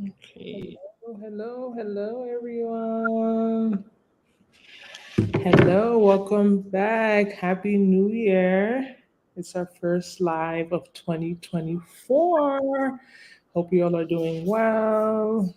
Okay. Hello, everyone. Hello, welcome back. Happy New Year. It's our first live of 2024. Hope you all are doing well.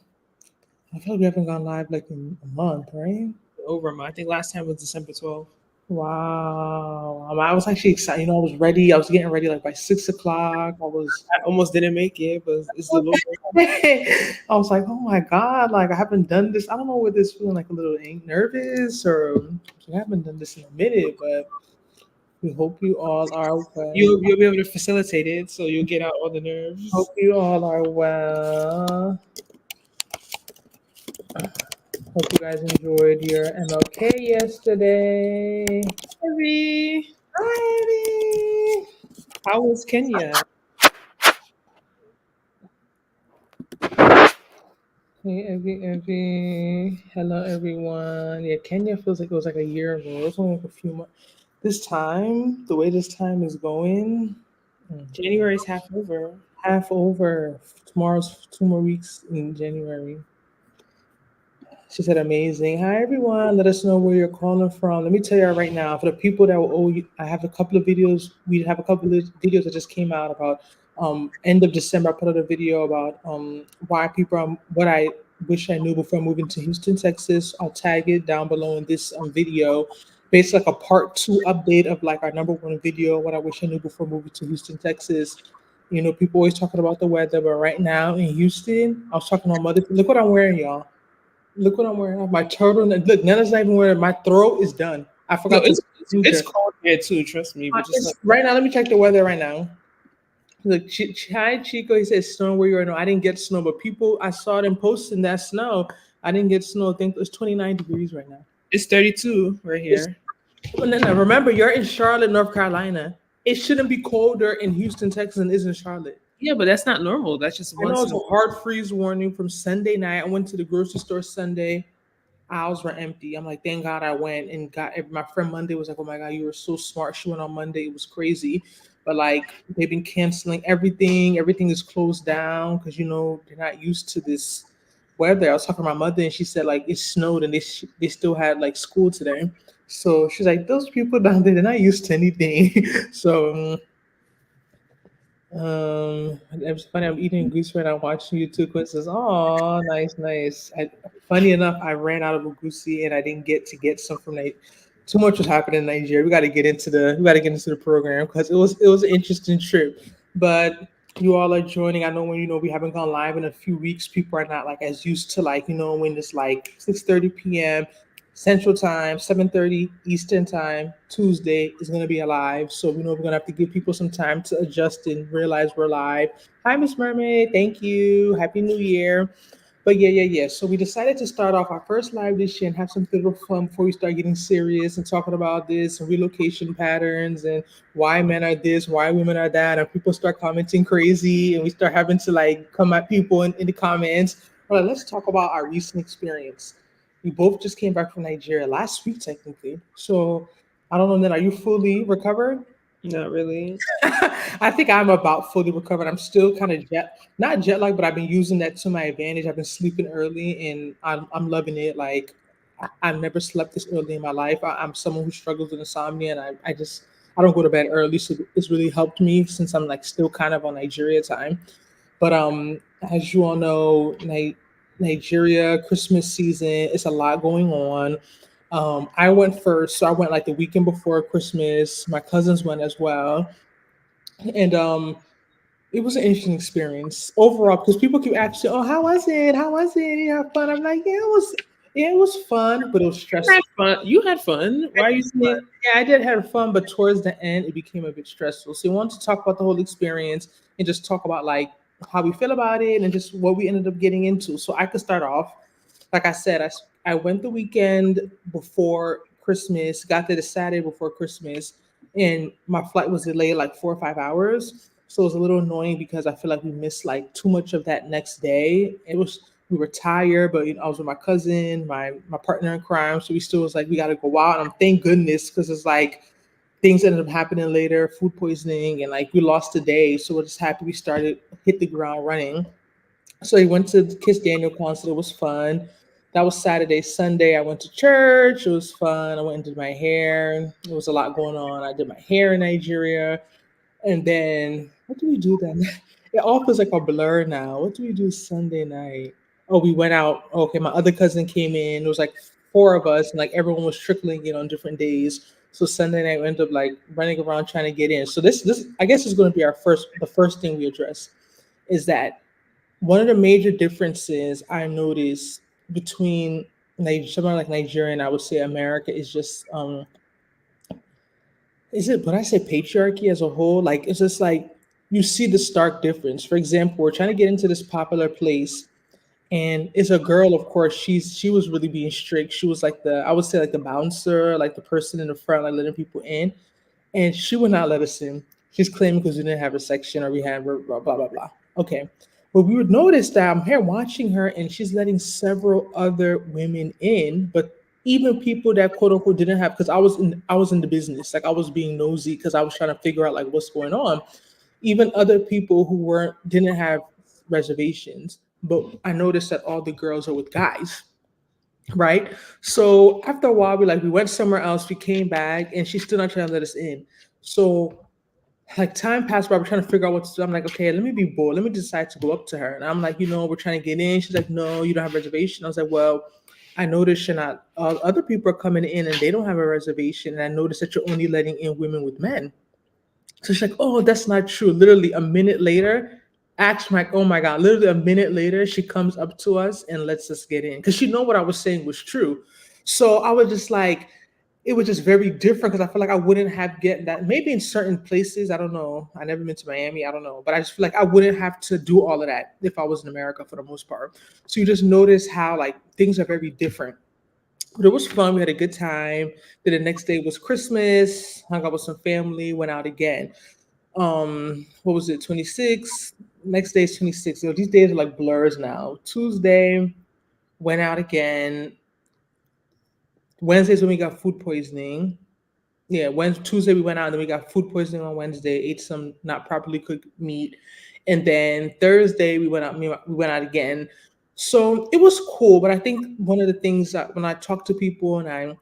I feel like we haven't gone live like in a month, right? I think last time was December 12th. Wow. I was actually excited. I was ready. I was getting ready like by 6 o'clock. I was I almost didn't make it, but it's the Lord. I was like, oh my God, like I haven't done this. I don't know what this feeling like a little nervous or I haven't done this in a minute, but we hope you all are well. You'll be able to facilitate it, so you'll get out all the nerves. Hope you all are well. Hope you guys enjoyed your MLK yesterday. Evie, Hi, how was Kenya? Hey, Evie. Hello, everyone. Yeah, Kenya feels like it was like a year ago. It was only like a few months. This time, the way this time is going, January's half over. half over. Tomorrow's 2 more weeks in January. She said, amazing. Hi, everyone. Let us know where you're calling from. Let me tell you right now, for the people that will owe you, I have a couple of videos. We have a couple of videos that just came out about end of December. I put out a video about why people, what I wish I knew before moving to Houston, Texas. I'll tag it down below in this video. Basically, like a part two update of like our number one video, what I wish I knew before moving to Houston, Texas. People always talking about the weather, but right now in Houston, I was talking on Mother. Look what I'm wearing, y'all. Look what I'm wearing. I have my turtleneck. Look, Nana's not even wearing it. My throat is done. I No, forgot to it's ginger. cold here too. Trust me, but just like It's right now. Let me check the weather right now. Look, hi Chico. He says snow where you are. No, I didn't get snow, but people I saw them posting that snow. I didn't get snow. I think it's 29 degrees right now. it's 32 right It's here. well, no, no. Remember, you're in Charlotte, North Carolina. It shouldn't be colder in Houston, Texas, than it is in Charlotte. Yeah, but that's not normal. That's just I know once it's in. a hard freeze warning from Sunday night. I went to the grocery store Sunday. Aisles were empty. I'm like, thank God I went and got my friend Monday was like, oh my God, you were so smart. She went on Monday. It was crazy. But like they've been canceling everything. Everything is closed down because they're not used to this weather. I was talking to my mother and she said like it snowed and they still had like school today. So she's like, those people down there, they're not used to anything. So it was funny. I'm eating goose right now, watching YouTube quizzes. Oh, nice, nice. Funny enough, I ran out of a goosey and I didn't get to get some from Nigeria. Too much was happening in Nigeria. We got to get into the program because it was an interesting trip. But you all are joining. I know when we haven't gone live in a few weeks, people are not like as used to like when it's like 6:30 p.m. Central Time, 7:30 Eastern Time, Tuesday is going to be alive. So we know we're going to have to give people some time to adjust and realize we're live. Hi, Miss Mermaid. Thank you. Happy New Year. But yeah. So we decided to start off our first live this year and have some little fun before we start getting serious and talking about this and relocation patterns and why men are this, why women are that, and people start commenting crazy and we start having to like come at people in the comments. All right, let's talk about our recent experience. We both just came back from Nigeria last week, technically. So I don't know, then are you fully recovered? Not really. I think I'm about fully recovered. I'm still kind of not jet lag, but I've been using that to my advantage. I've been sleeping early, and I'm loving it. Like I've never slept this early in my life. I'm someone who struggles with insomnia, and I don't go to bed early, so it's really helped me since I'm like still kind of on Nigeria time. But as you all know, Nigeria Christmas season, it's a lot going on. I went first, so I went like the weekend before Christmas. My cousins went as well, and it was an interesting experience overall because people keep asking, "Oh, how was it? How was it? You have fun?" I'm like, "Yeah, it was fun, but it was You had stressful." fun. You had fun. I Why are you did, saying? yeah, I did have fun, but towards the end, it became a bit stressful. So we wanted to talk about the whole experience and just talk about like how we feel about it and just what we ended up getting into. So I could start off. Like I said, I went the weekend before Christmas, got there the Saturday before Christmas, and my flight was delayed like 4 or 5 hours. So it was a little annoying because I feel like we missed like too much of that next day. We were tired, but I was with my cousin, my partner in crime, so we still was like we got to go out. And thank goodness because it's like things ended up happening later, food poisoning, and like we lost a day. So we're just happy we started hit the ground running. So I went to the Kiss Daniel concert. It was fun. That was Saturday. Sunday, I went to church. It was fun. I went and did my hair. There was a lot going on. I did my hair in Nigeria. And then what do we do then? It all feels like a blur now. What do we do Sunday night? Oh, we went out. Okay, my other cousin came in. There was like four of us, and like everyone was trickling in on different days. So Sunday night we ended up like running around trying to get in. So this I guess is going to be the first thing we address is that one of the major differences I noticed between someone like Nigeria and I would say America is just is it when I say patriarchy as a whole, like it's just like you see the stark difference. For example, we're trying to get into this popular place and it's a girl, of course, she was really being strict. She was like I would say like the bouncer, like the person in the front, like letting people in, and she would not let us in. She's claiming because we didn't have a section or we had blah blah blah blah. Okay, but we would notice that I'm here watching her, and she's letting several other women in, but even people that quote unquote didn't have because I was in the business, like I was being nosy because I was trying to figure out like what's going on. Even other people who weren't didn't have reservations, but I noticed that all the girls are with guys, right? So after a while, we went somewhere else. We came back, and she's still not trying to let us in. So like time passed by, we're trying to figure out what to do. I'm like, okay, let me be bold. Let me decide to go up to her. And I'm like, we're trying to get in. She's like, no, you don't have a reservation. I was like, well, I noticed you're not. Other people are coming in and they don't have a reservation. And I noticed that you're only letting in women with men. So she's like, oh, that's not true. Literally a minute later, actually, like, oh my God, literally a minute later, she comes up to us and lets us get in. Because she know what I was saying was true. So I was just like, it was just very different because I feel like I wouldn't have get that. Maybe in certain places, I don't know. I never been to Miami, I don't know. But I just feel like I wouldn't have to do all of that if I was in America for the most part. So you just notice how like things are very different. But it was fun. We had a good time. Then the next day was Christmas. Hung out with some family. Went out again. What was it? 26. Next day is 26. So these days are like blurs now. Tuesday went out again. Wednesday's when we got food poisoning. Yeah, Tuesday we went out and then we got food poisoning on Wednesday. Ate some not properly cooked meat, and then Thursday we went out. We went out again. So it was cool, but I think one of the things that when I talk to people and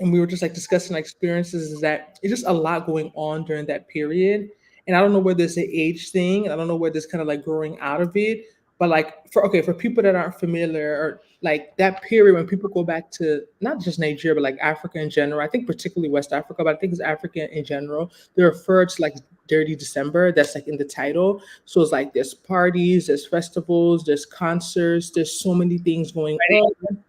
we were just like discussing experiences is that it's just a lot going on during that period. And I don't know whether it's an age thing. I don't know where this kind of like growing out of it. But like for people that aren't familiar or like that period when people go back to not just Nigeria, but like Africa in general, I think particularly West Africa, but I think it's Africa in general, they refer to like Dirty December. That's like in the title. So it's like there's parties, there's festivals, there's concerts, there's so many things going on.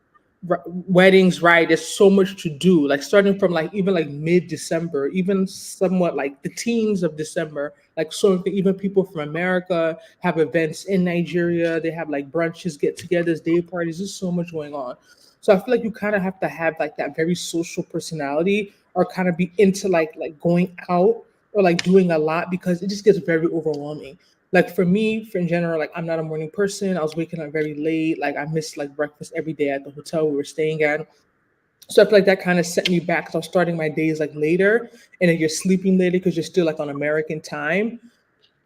Weddings, right? There's so much to do, like starting from like even like mid-December, even somewhat like the teens of December, like so even people from America have events in Nigeria. They have like brunches, get-togethers, day parties. There's so much going on. So I feel like you kind of have to have like that very social personality or kind of be into like going out or like doing a lot because it just gets very overwhelming. Like for me, for in general, like I'm not a morning person. I was waking up very late. Like I missed like breakfast every day at the hotel we were staying at. So I feel like that kind of set me back because I was starting my days like later, and then you're sleeping later because you're still like on American time.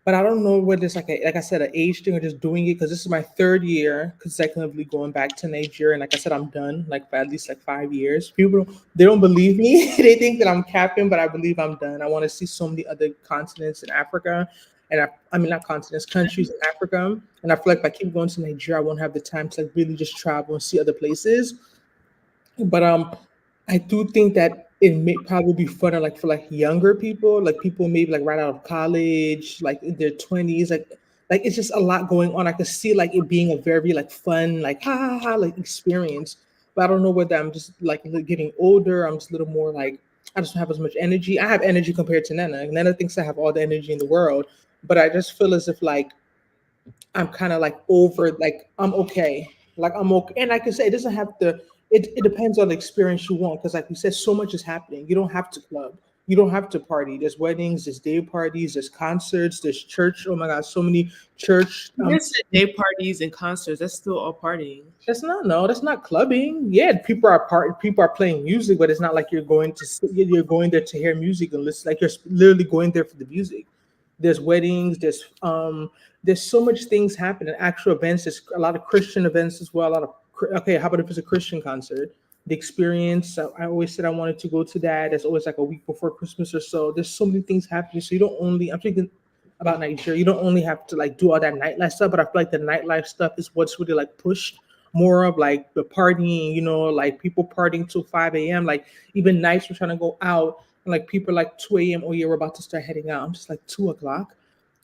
But I don't know whether it's like I said, an age thing or just doing it because this is my third year consecutively going back to Nigeria. And like I said, I'm done like for at least like 5 years. People they don't believe me. They think that I'm capping, but I believe I'm done. I want to see so many other continents in Africa. And I mean not continents, countries in Africa. And I feel like if I keep going to Nigeria, I won't have the time to like really just travel and see other places. But I do think that it may probably be funner like for like younger people, like people maybe like right out of college, like in their 20s, like it's just a lot going on. I could see like it being a very like fun, like ha ha ha like experience. But I don't know whether I'm just like getting older. I'm just a little more like I just don't have as much energy. I have energy compared to Nana. Nana thinks I have all the energy in the world, but I just feel as if like I'm kind of like over, like I'm okay. Like I'm okay. And like I can say it doesn't have to, it depends on the experience you want. Cause like we said, so much is happening. You don't have to club. You don't have to party. There's weddings, there's day parties, there's concerts, there's church. Oh my God, so many church. Yes, day parties and concerts. That's still all partying. That's not clubbing. Yeah, people are playing music, but it's not like you're going there to hear music and listen. Like you're literally going there for the music. There's weddings. There's so much things happening. Actual events. There's a lot of Christian events as well. A lot of okay. How about if it's a Christian concert? The experience. I always said I wanted to go to that. It's always like a week before Christmas or so. There's so many things happening. So you don't only. I'm thinking about Nigeria. You don't only have to like do all that nightlife stuff, but I feel like the nightlife stuff is what's really like pushed more of like the partying. Like people partying till 5 a.m. Like even nights we're trying to go out, and like people are like 2 a.m. Oh yeah, we're about to start heading out. I'm just like 2 o'clock.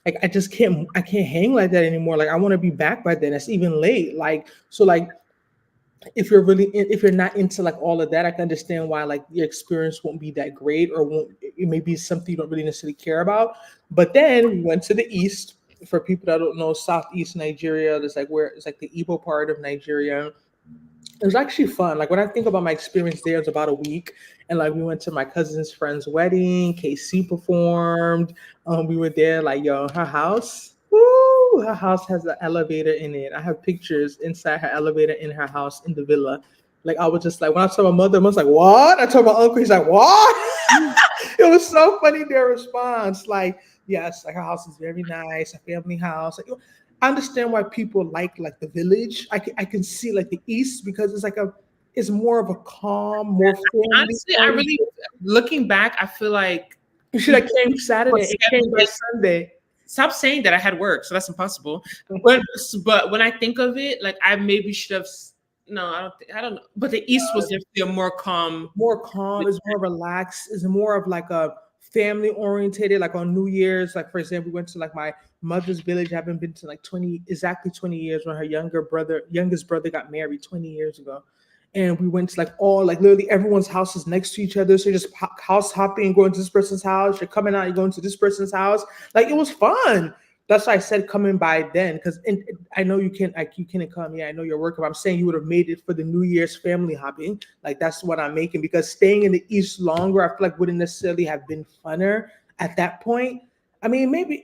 Like I can't hang like that anymore. Like I want to be back by then. It's even late. Like so like if you're not into like all of that, I can understand why like your experience won't be that great, or won't it may be something you don't really necessarily care about. But then we went to the east. For people that don't know, southeast Nigeria, there's like where it's like the Igbo part of Nigeria. It was actually fun. Like when I think about my experience there, it was about a week, and like we went to my cousin's friend's wedding. KC performed. We were there. Like yo, her house. Woo! Her house has an elevator in it. I have pictures inside her elevator in her house in the villa. Like I was just like when I told my mother, I was like, "What?" I told my uncle, he's like, "What?" It was so funny their response. Like yes, like her house is very nice, a family house. Like, I understand why people like the village. I can see like the east because it's more of a calm, more family Honestly, I oriented. really, looking back, I feel like You should have came was Saturday. It came by like, Sunday. stop saying that I had work, so that's impossible. But when I think of it, like I maybe should have. No, I don't know. But the East was definitely a more calm. More calm, it's more relaxed, it's more of like a family orientated, like on New Year's. Like for example, we went to like my mother's village. I haven't been to like 20 years when her youngest brother got married 20 years ago. And we went to like all like literally everyone's house is next to each other. So you're just house hopping, going to this person's house, you're coming out, you're going to this person's house. Like it was fun. That's why I said coming by then, because I know you can't like you couldn't come. Yeah, I know you're working. But I'm saying you would have made it for the New Year's family hopping. Like that's what I'm making, because staying in the East longer, I feel like wouldn't necessarily have been funner at that point. I mean, maybe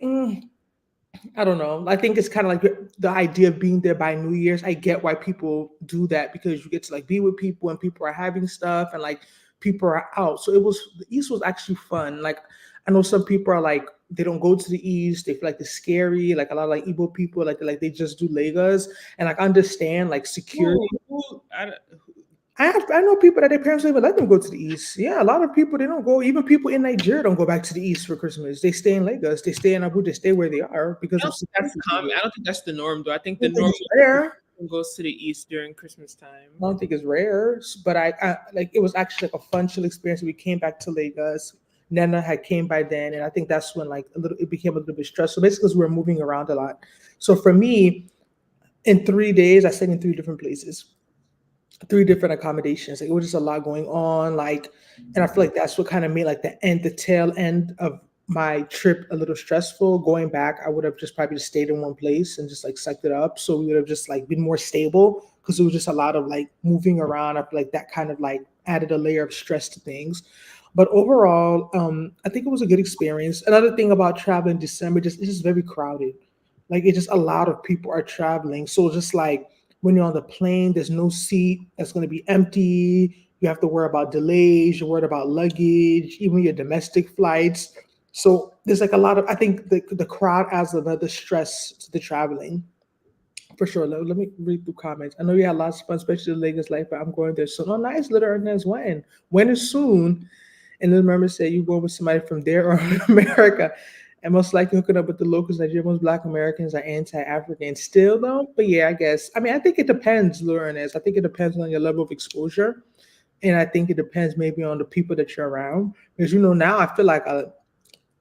I don't know. I think it's kind of like the idea of being there by New Year's. I get why people do that, because you get to like be with people and people are having stuff and like people are out. So the East was actually fun. Like I know some people are like they don't go to the East. They feel like it's scary. Like a lot of like Igbo people like they just do Lagos, and like understand like security. I know people that their parents don't even let them go to the East. Yeah, a lot of people they don't go. Even people in Nigeria don't go back to the East for Christmas. They stay in Lagos. They stay in Abuja. They stay where they are because I of don't think that's security. common. I don't think that's the norm, though. I think I the don't think norm it's rare. goes to the East during Christmas time. I don't think it's rare, but I like it was actually like a fun chill experience. We came back to Lagos. Nana had came by then, and I think that's when like it became a little bit stressful. Basically, because we were moving around a lot. So for me, in 3 days, I stayed in three different places, three different accommodations. Like it was just a lot going on. Like, and I feel like that's what kind of made like the tail end of my trip a little stressful. Going back, I would have just probably just stayed in one place and just like sucked it up. So we would have just like been more stable, because it was just a lot of like moving around. I feel like that kind of like added a layer of stress to things. But overall, I think it was a good experience. Another thing about traveling in December, it's just very crowded. Like it just a lot of people are traveling. So just like when you're on the plane, there's no seat that's going to be empty. You have to worry about delays. You're worried about luggage, even your domestic flights. So there's like a lot of, I think the crowd adds another stress to the traveling for sure. Let me read through comments. I know you had lots of fun, especially the Lagos life, but I'm going there soon. Oh, nice, little Ernest. When? When is soon? And then remember, say you go with somebody from there or America, and most likely hooking up with the locals. Nigeria, most Black Americans are anti-African still, though. But yeah, I guess. I mean, I think it depends, Lauren. I think it depends on your level of exposure, and I think it depends maybe on the people that you're around. Because now I feel like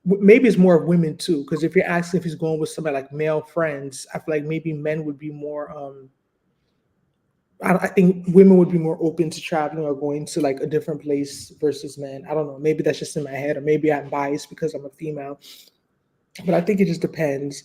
maybe it's more of women too. Because if you're asking if he's going with somebody like male friends, I feel like maybe men would be more. I think women would be more open to traveling or going to like a different place versus men. I don't know. Maybe that's just in my head, or maybe I'm biased because I'm a female. But I think it just depends.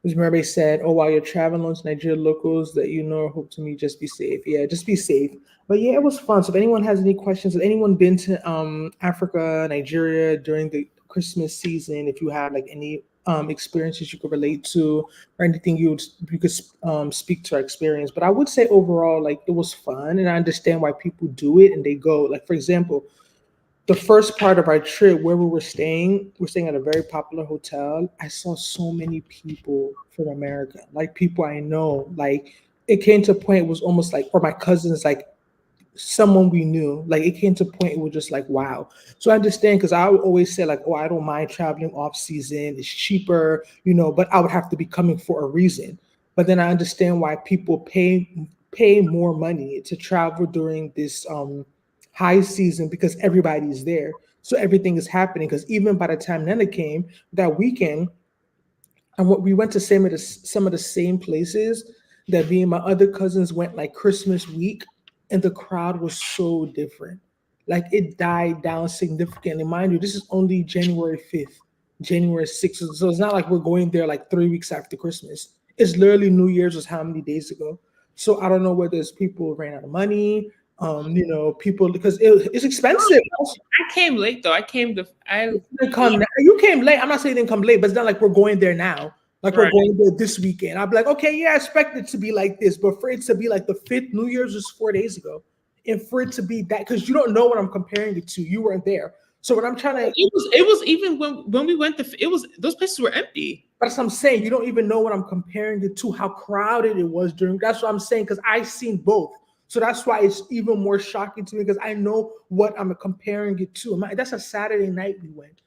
As Murray said, "Oh, while you're traveling to Nigeria, locals that hope to meet, just be safe." Yeah, just be safe. But yeah, it was fun. So if anyone has any questions, has anyone been to Africa, Nigeria during the Christmas season? If you have like any experiences you could relate to, or anything you could speak to our experience. But I would say overall, like it was fun, and I understand why people do it and they go. Like for example, the first part of our trip where we're staying at a very popular hotel. I saw so many people from America, like people I know. Like it came to a point it was almost like, or my cousins, like someone we knew. Like it came to a point it was just like wow. So I understand because I would always say like, oh, I don't mind traveling off season. It's cheaper, but I would have to be coming for a reason. But then I understand why people pay more money to travel during this high season because everybody's there. So everything is happening. Because even by the time Nana came that weekend, and what we went to some of the same places that me and my other cousins went like Christmas week, and the crowd was so different. Like it died down significantly. Mind you, this is only January 5th, January 6th. So it's not like we're going there like 3 weeks after Christmas. It's literally New Year's was how many days ago. So I don't know whether it's people ran out of money, people because it's expensive. I came late though. I came to I Didn't come now. You came late. I'm not saying you didn't come late, but it's not like we're going there now. Like we're right. going there this weekend. I'd be like, okay, yeah, I expect it to be like this, but for it to be like the fifth New Year's was 4 days ago, and for it to be that, because you don't know what I'm comparing it to. You weren't there, so what I'm trying to. It was even when we went to it was those places were empty. That's what I'm saying. You don't even know what I'm comparing it to. How crowded it was during. That's what I'm saying because I've seen both. So that's why it's even more shocking to me because I know what I'm comparing it to. That's a Saturday night we went.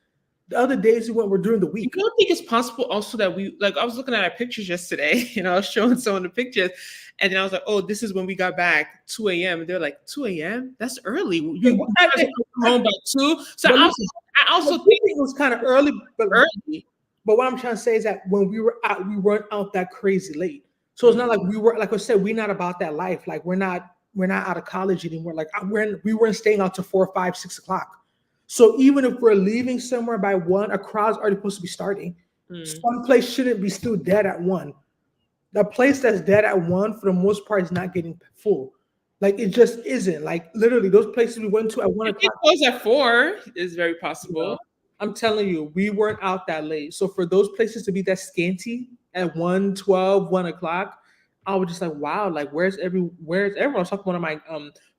The other days we went were during the week. You don't think it's possible also that we like I was looking at our pictures yesterday, I was showing some of the pictures, and then I was like, oh, this is when we got back, 2 a.m. And they're like, 2 a.m. That's early. You guys are home by 2. So I also think it was kind of early, but early. But what I'm trying to say is that when we were out, we weren't out that crazy late. So it's not like we were, like I said, we're not about that life. Like we're not out of college anymore. Like we weren't staying out to 4, 5, 6 o'clock. So even if we're leaving somewhere by 1, a crowd's already supposed to be starting. Some place shouldn't be still dead at 1. The place that's dead at 1, for the most part, is not getting full. Like it just isn't. Like literally, those places we went to at 1 o'clock. It close at 4 is very possible. I'm telling you, we weren't out that late. So for those places to be that scanty at 1:12, 1 o'clock, I was just like, wow, like where's everyone? I was talking to one of my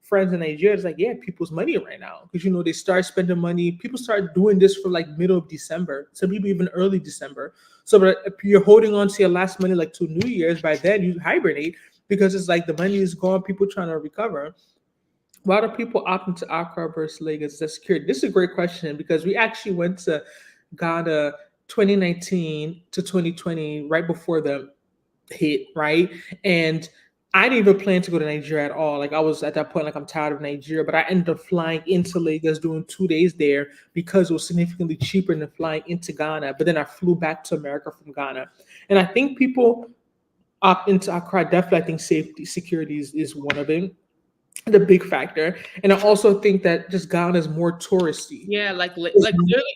friends in Nigeria. It's like, yeah, people's money right now. Because they start spending money. People start doing this for like middle of December. Some people even early December. So but if you're holding on to your last money like to New Year's, by then you hibernate because it's like the money is gone, people trying to recover. Why do people opt into Accra versus Lagos? That's security. This is a great question because we actually went to Ghana 2019 to 2020, right before the hit, right? And I didn't even plan to go to Nigeria at all. Like I was at that point, like I'm tired of Nigeria, but I ended up flying into Lagos, doing 2 days there because it was significantly cheaper than flying into Ghana. But then I flew back to America from Ghana. And I think people opt into Accra. Definitely, I think safety, security is one of them. The big factor, and I also think that just Ghana is more touristy. Yeah, like literally,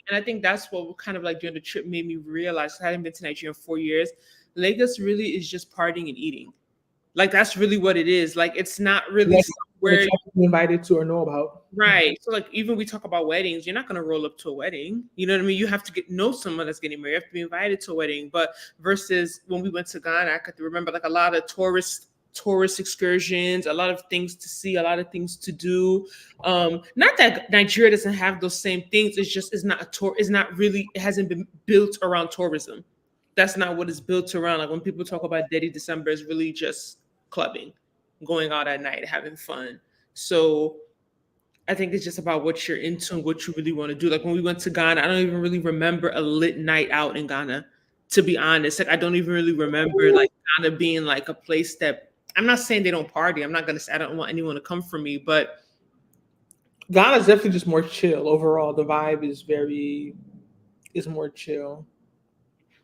and I think that's what kind of like during the trip made me realize I hadn't been to Nigeria in 4 years. Lagos really is just partying and eating. Like that's really what it is. Like it's not really somewhere you're invited to or know about. Right. So like even we talk about weddings, you're not gonna roll up to a wedding. You know what I mean? You have to know someone that's getting married. You have to be invited to a wedding. But versus when we went to Ghana, I could remember like a lot of tourist excursions, a lot of things to see, a lot of things to do. Not that Nigeria doesn't have those same things. It's just it's not really, it hasn't been built around tourism. That's not what it's built around. Like when people talk about Detty December, it's really just clubbing, going out at night, having fun. So I think it's just about what you're into and what you really want to do. Like when we went to Ghana, I don't even really remember a lit night out in Ghana, to be honest. Like I don't even really remember like Ghana being like a place that, I'm not saying they don't party. I'm not going to say I don't want anyone to come for me, but Ghana's definitely just more chill overall. The vibe is more chill.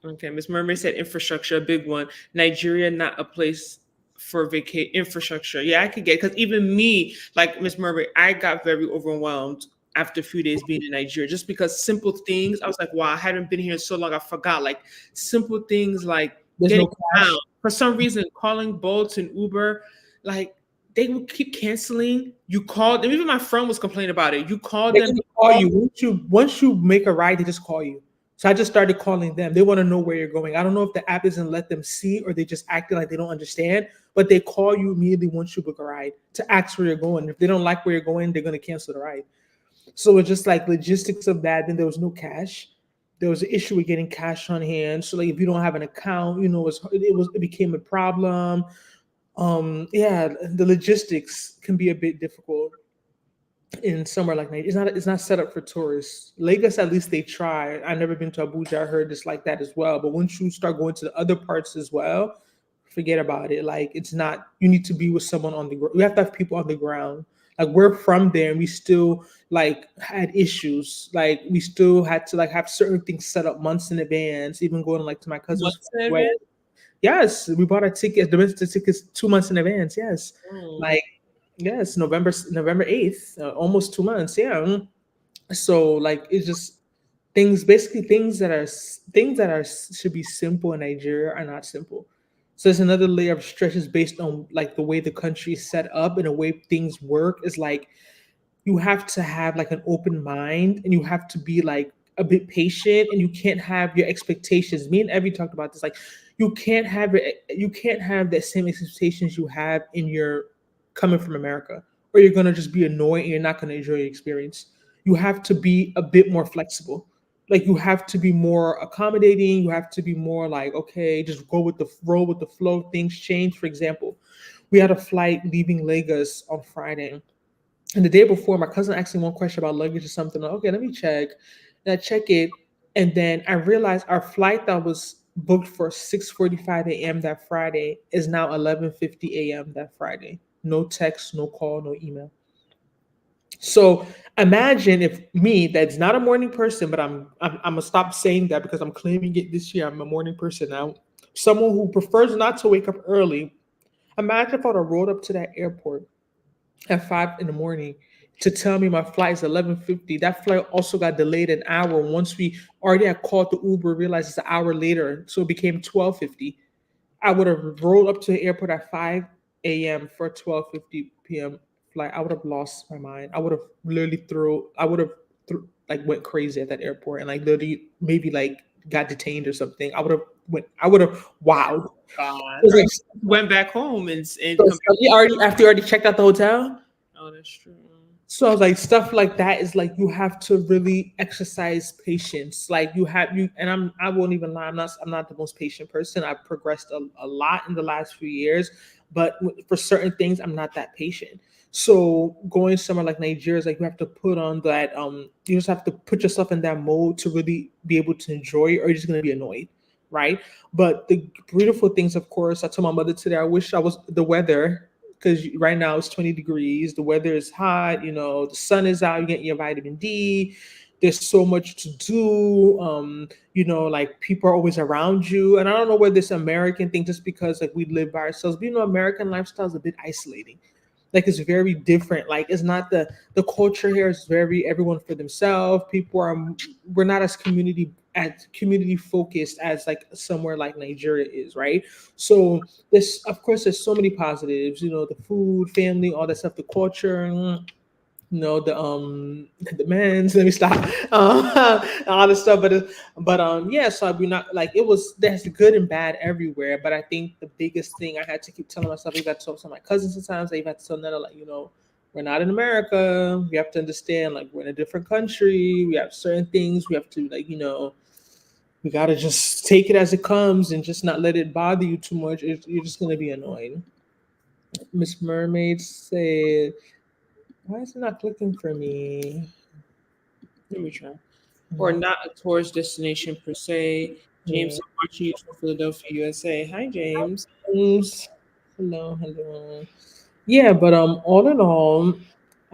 Okay, Miss Mermaid said infrastructure, a big one. Nigeria, not a place for infrastructure. Yeah, I could get, because even me, like Miss Mermaid, I got very overwhelmed after a few days being in Nigeria, just because simple things, I was like, wow, I haven't been here in so long, I forgot. Like simple things like getting down. For some reason, calling Bolt and Uber, like they would keep canceling. You called them. Even my friend was complaining about it. You called them. They call you. Once you make a ride, they just call you. So I just started calling them. They want to know where you're going. I don't know if the app doesn't let them see or they just acting like they don't understand, but they call you immediately once you book a ride to ask where you're going. If they don't like where you're going, they're going to cancel the ride. So it's just like logistics of that. Then there was no cash. There was an issue with getting cash on hand. So like if you don't have an account, it became a problem. Yeah, the logistics can be a bit difficult in somewhere like Nigeria. It's not set up for tourists. Lagos, at least they try. I've never been to Abuja. I heard it's like that as well. But once you start going to the other parts as well, forget about it. Like it's not. You need to be with someone on the ground. We have to have people on the ground. Like we're from there, and we still like had issues. Like we still had to like have certain things set up months in advance. Even going like to my cousin's What's in wedding. advance? Yes, we bought our tickets, domestic tickets 2 months in advance. Yes, Mm. like yes, November 8th, almost 2 months. Yeah. So like it's just things that are should be simple in Nigeria are not simple. So there's another layer of stresses based on like the way the country is set up and the way things work is like you have to have like an open mind and you have to be like a bit patient and you can't have your expectations. Me and Evie talked about this. Like you can't have the same expectations you have in your coming from America, or you're gonna just be annoyed and you're not gonna enjoy your experience. You have to be a bit more flexible. Like you have to be more accommodating. You have to be more like, okay, just go with the roll with the flow. Things change. For example, we had a flight leaving Lagos on Friday and the day before, my cousin asked me one question about luggage or something. Like, okay, let me check. And I check it, and then I realized our flight that was booked for 6:45 a.m. that Friday is now 11:50 a.m. that Friday. No text, no call, no email. So imagine if me, that's not a morning person, but I'm gonna stop saying that because I'm claiming it this year. I'm a morning person now. Someone who prefers not to wake up early. Imagine if I'd have rolled up to that airport at 5 in the morning to tell me my flight is 11:50. That flight also got delayed an hour. Once we already had called the Uber, realized it's an hour later, so it became 12:50. I would have rolled up to the airport at 5 a.m. for a 12:50 p.m. flight. I would have lost my mind. I would have literally threw. I would have like went crazy at that airport and like literally maybe like got detained or something. I would have went. I would have wowed. God. It was Or you like went back home and so come back. suddenly already after you already checked out the hotel. Oh, that's true. So I was like, stuff like that is like you have to really exercise patience. Like you and I won't even lie, I'm not the most patient person. I've progressed a lot in the last few years, but for certain things, I'm not that patient. So going somewhere like Nigeria is like you have to put on that you just have to put yourself in that mode to really be able to enjoy it, or you're just gonna be annoyed. Right. But the beautiful things, of course, I told my mother today, I wish I was the weather because right now it's 20 degrees, the weather is hot, the sun is out, you get your vitamin D. There's so much to do. Like people are always around you. And I don't know whether this American thing, just because like we live by ourselves, but American lifestyle is a bit isolating. Like it's very different. Like it's not the culture here is very everyone for themselves. People are we're not as community focused as like somewhere like Nigeria is, right? So there's of course there's so many positives, the food, family, all that stuff, the culture, the men's let me stop all the stuff, but yeah, so we not like it was there's good and bad everywhere, but I think the biggest thing I had to keep telling myself, I even had to tell some of my cousins sometimes, I even had to tell Nana, like, we're not in America, we have to understand, like, we're in a different country, we have certain things we have to, like, we got to just take it as it comes and just not let it bother you too much. You're just going to be annoying. Miss Mermaid said, why is it not clicking for me? Let me try. Or not a tourist destination per se. Yeah. James, I'm watching you from Philadelphia, USA. Hi, James. Oops. Hello, hello. Yeah, but all in all,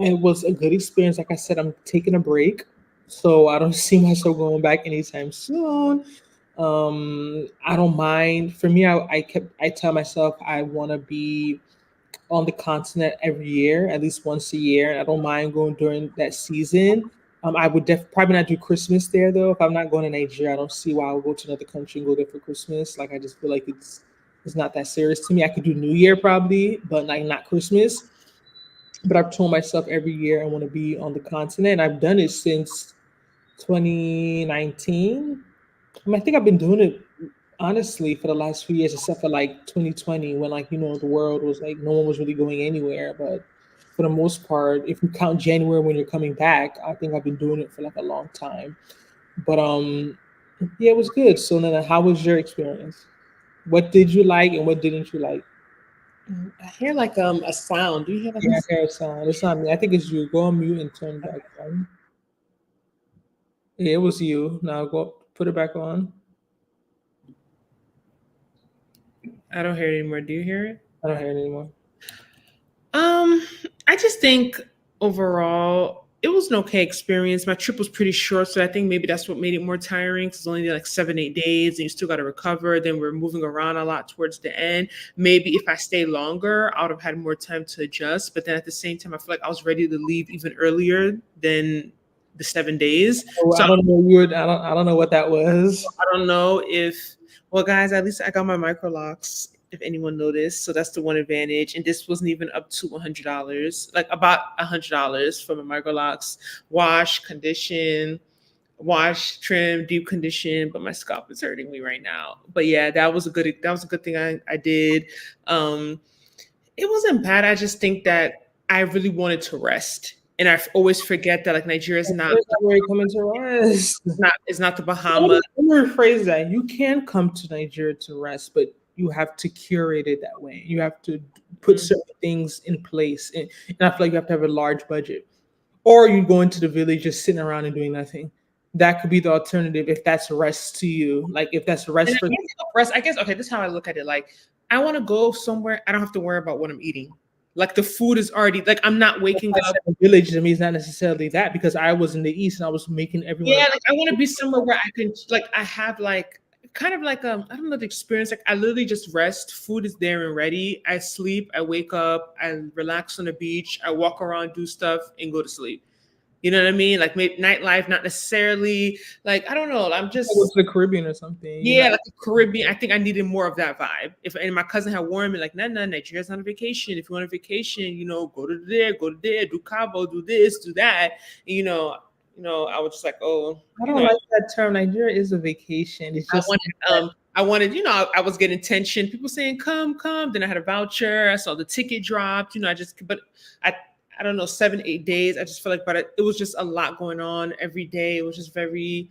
it was a good experience. Like I said, I'm taking a break, so I don't see myself going back anytime soon. I don't mind. For me, I tell myself I want to be on the continent every year, at least once a year. I don't mind going during that season. I would probably not do Christmas there though. If I'm not going to Nigeria, I don't see why I would go to another country and go there for Christmas. Like I just feel like it's not that serious to me. I could do New Year probably, but like not Christmas. But I've told myself every year I want to be on the continent. I've done it since 2019. I think I've been doing it honestly for the last few years, except for like 2020 when like the world was like no one was really going anywhere. But for the most part, if you count January when you're coming back, I think I've been doing it for like a long time. But yeah, it was good. So Nana, how was your experience? What did you like and what didn't you like? I hear like a sound. Do you hear like Yeah, I hear a sound. It's not me. I think it's you. Go on mute and turn back on. Yeah, it was you. Now go put it back on. I don't hear it anymore. Do you hear it? I don't hear it anymore. Um, I just think overall it was an okay experience. My trip was pretty short, so I think maybe that's what made it more tiring because it's only like 7, 8 days, and you still got to recover. Then we're moving around a lot towards the end. Maybe if I stayed longer, I would have had more time to adjust. But then at the same time, I feel like I was ready to leave even earlier than the 7 days. Oh, So I don't know. I don't know what that was. I don't know if, well, guys, at least I got my micro locks. If anyone noticed, so that's the one advantage. And this wasn't even up to $100, like about $100 for my micro locks. Wash, condition, wash, trim, deep condition. But my scalp is hurting me right now. But yeah, that was a good thing I did. It wasn't bad. I just think that I really wanted to rest. And I always forget that like Nigeria is not That's not where you're coming to rest. it's not the Bahamas. Let me rephrase that. You can come to Nigeria to rest, but you have to curate it that way. You have to put certain things in place. And I feel like you have to have a large budget. Or you go into the village just sitting around and doing nothing. That could be the alternative if that's rest to you. Like if that's rest for Rest, I guess, okay, this is how I look at it. Like, I want to go somewhere, I don't have to worry about what I'm eating. Like the food is already like I'm not waking up. Village to me is not necessarily that because I was in the east and I was making everyone. Yeah, like I want to be somewhere where I can like I have like kind of like I don't know the experience. Like I literally just rest. Food is there and ready. I sleep. I wake up. I relax on the beach. I walk around, do stuff, and go to sleep. You know what I mean? Like maybe nightlife, not necessarily. Like I don't know. I'm just go to the Caribbean or something. Yeah, like the Caribbean. I think I needed more of that vibe. If and my cousin had warned me, like, nah, Nigeria's on a vacation. If you want a vacation, go to there, do Cabo, do this, do that. And, I was just like, oh, I don't like that term. Nigeria is a vacation. It's just I wanted, I was getting tension. People saying, come. Then I had a voucher. I saw the ticket dropped. I don't know, 7, 8 days. I just feel like, but it was just a lot going on every day. It was just it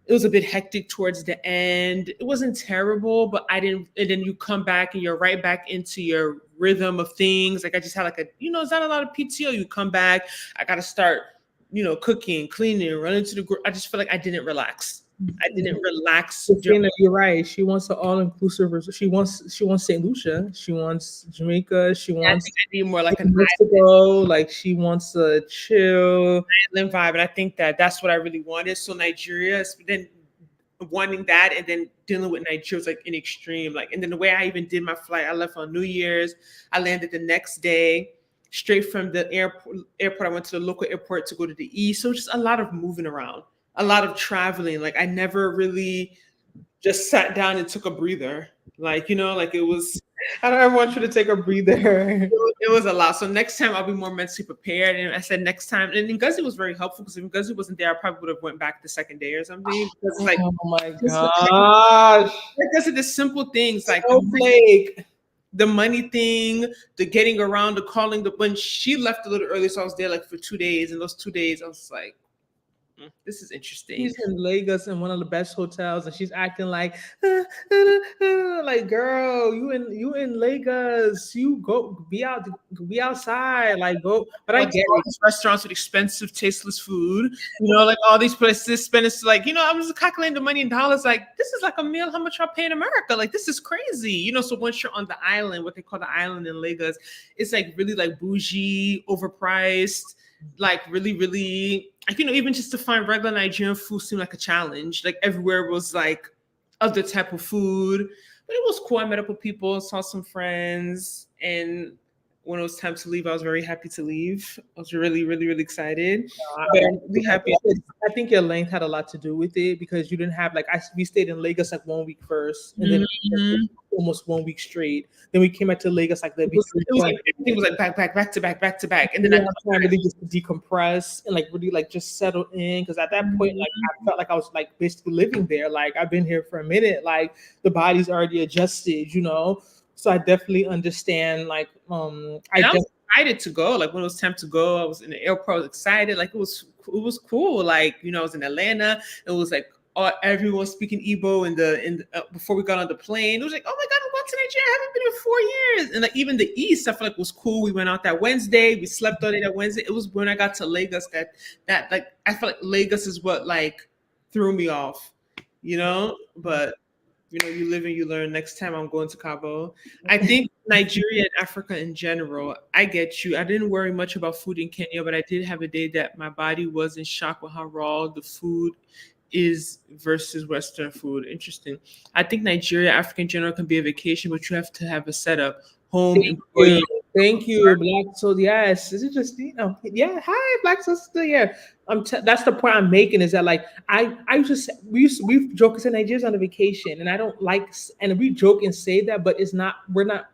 was a bit hectic towards the end. It wasn't terrible, but and then you come back and you're right back into your rhythm of things. Like I just had it's not a lot of PTO. You come back, I got to start, cooking, cleaning, running to the I just feel like I didn't relax. I didn't relax. You're right. She wants an all-inclusive. She wants St. Lucia. She wants Jamaica. She wants. I need more like an Mexico. Like she wants a chill island vibe, and I think that's what I really wanted. So Nigeria, then wanting that, and then dealing with Nigeria was like an extreme. Like, and then the way I even did my flight, I left on New Year's. I landed the next day. Straight from the airport, I went to the local airport to go to the east. So just a lot of moving around. A lot of traveling. Like I never really just sat down and took a breather. Like, it was. I don't ever want you to take a breather. It was a lot. So next time I'll be more mentally prepared. And I said next time. And Ngozi was very helpful because if Ngozi wasn't there, I probably would have went back the second day or something. Because like, oh my gosh. Because of the simple things like the money thing, the getting around, the calling. When she left a little early, so I was there like for 2 days. And those 2 days, I was like, this is interesting. She's in Lagos in one of the best hotels, and she's acting like, like, girl, you in Lagos. You go be outside, like go. But I get all these restaurants with expensive, tasteless food. Like all these places spending like, I'm just calculating the money in dollars. Like this is like a meal. How much I pay in America? Like this is crazy. So once you're on the island, what they call the island in Lagos, it's like really like bougie, overpriced. Like really, really, like, even just to find regular Nigerian food seemed like a challenge. Like everywhere was like other type of food, but it was cool. I met up with people, saw some friends, and when it was time to leave, I was very happy to leave. I was really, really, really excited. But I'm really happy. I think your length had a lot to do with it because you didn't have we stayed in Lagos like 1 week first, and then almost 1 week straight. Then we came back to Lagos like that. Everything was like back to back, and then I really just decompress and like really like just settle in because at that point like I felt like I was like basically living there. Like I've been here for a minute. Like the body's already adjusted, So I definitely understand. Like I excited to go. Like when it was time to go, I was in the airport. I was excited. Like it was cool. Like I was in Atlanta. It was like everyone speaking Igbo before we got on the plane. It was like, oh my god, I'm going to Nigeria. I haven't been in 4 years. And like even the East, I feel like was cool. We went out that Wednesday. We slept all day that Wednesday. It was when I got to Lagos that like I feel like Lagos is what like threw me off, But you live and you learn. Next time I'm going to Cabo. I think Nigeria and Africa in general, I get you. I didn't worry much about food in Kenya, but I did have a day that my body was in shock with how raw the food is versus Western food. Interesting. I think Nigeria, Africa in general can be a vacation, but you have to have a setup, home, Thank you. employee. Thank you, Black Soul. Yes, is it just yeah? Hi, Black Sister. Yeah, that's the point I'm making. Is that like I used to say, we joke and say Nigeria's on a vacation, and I don't like and we joke and say that, but it's not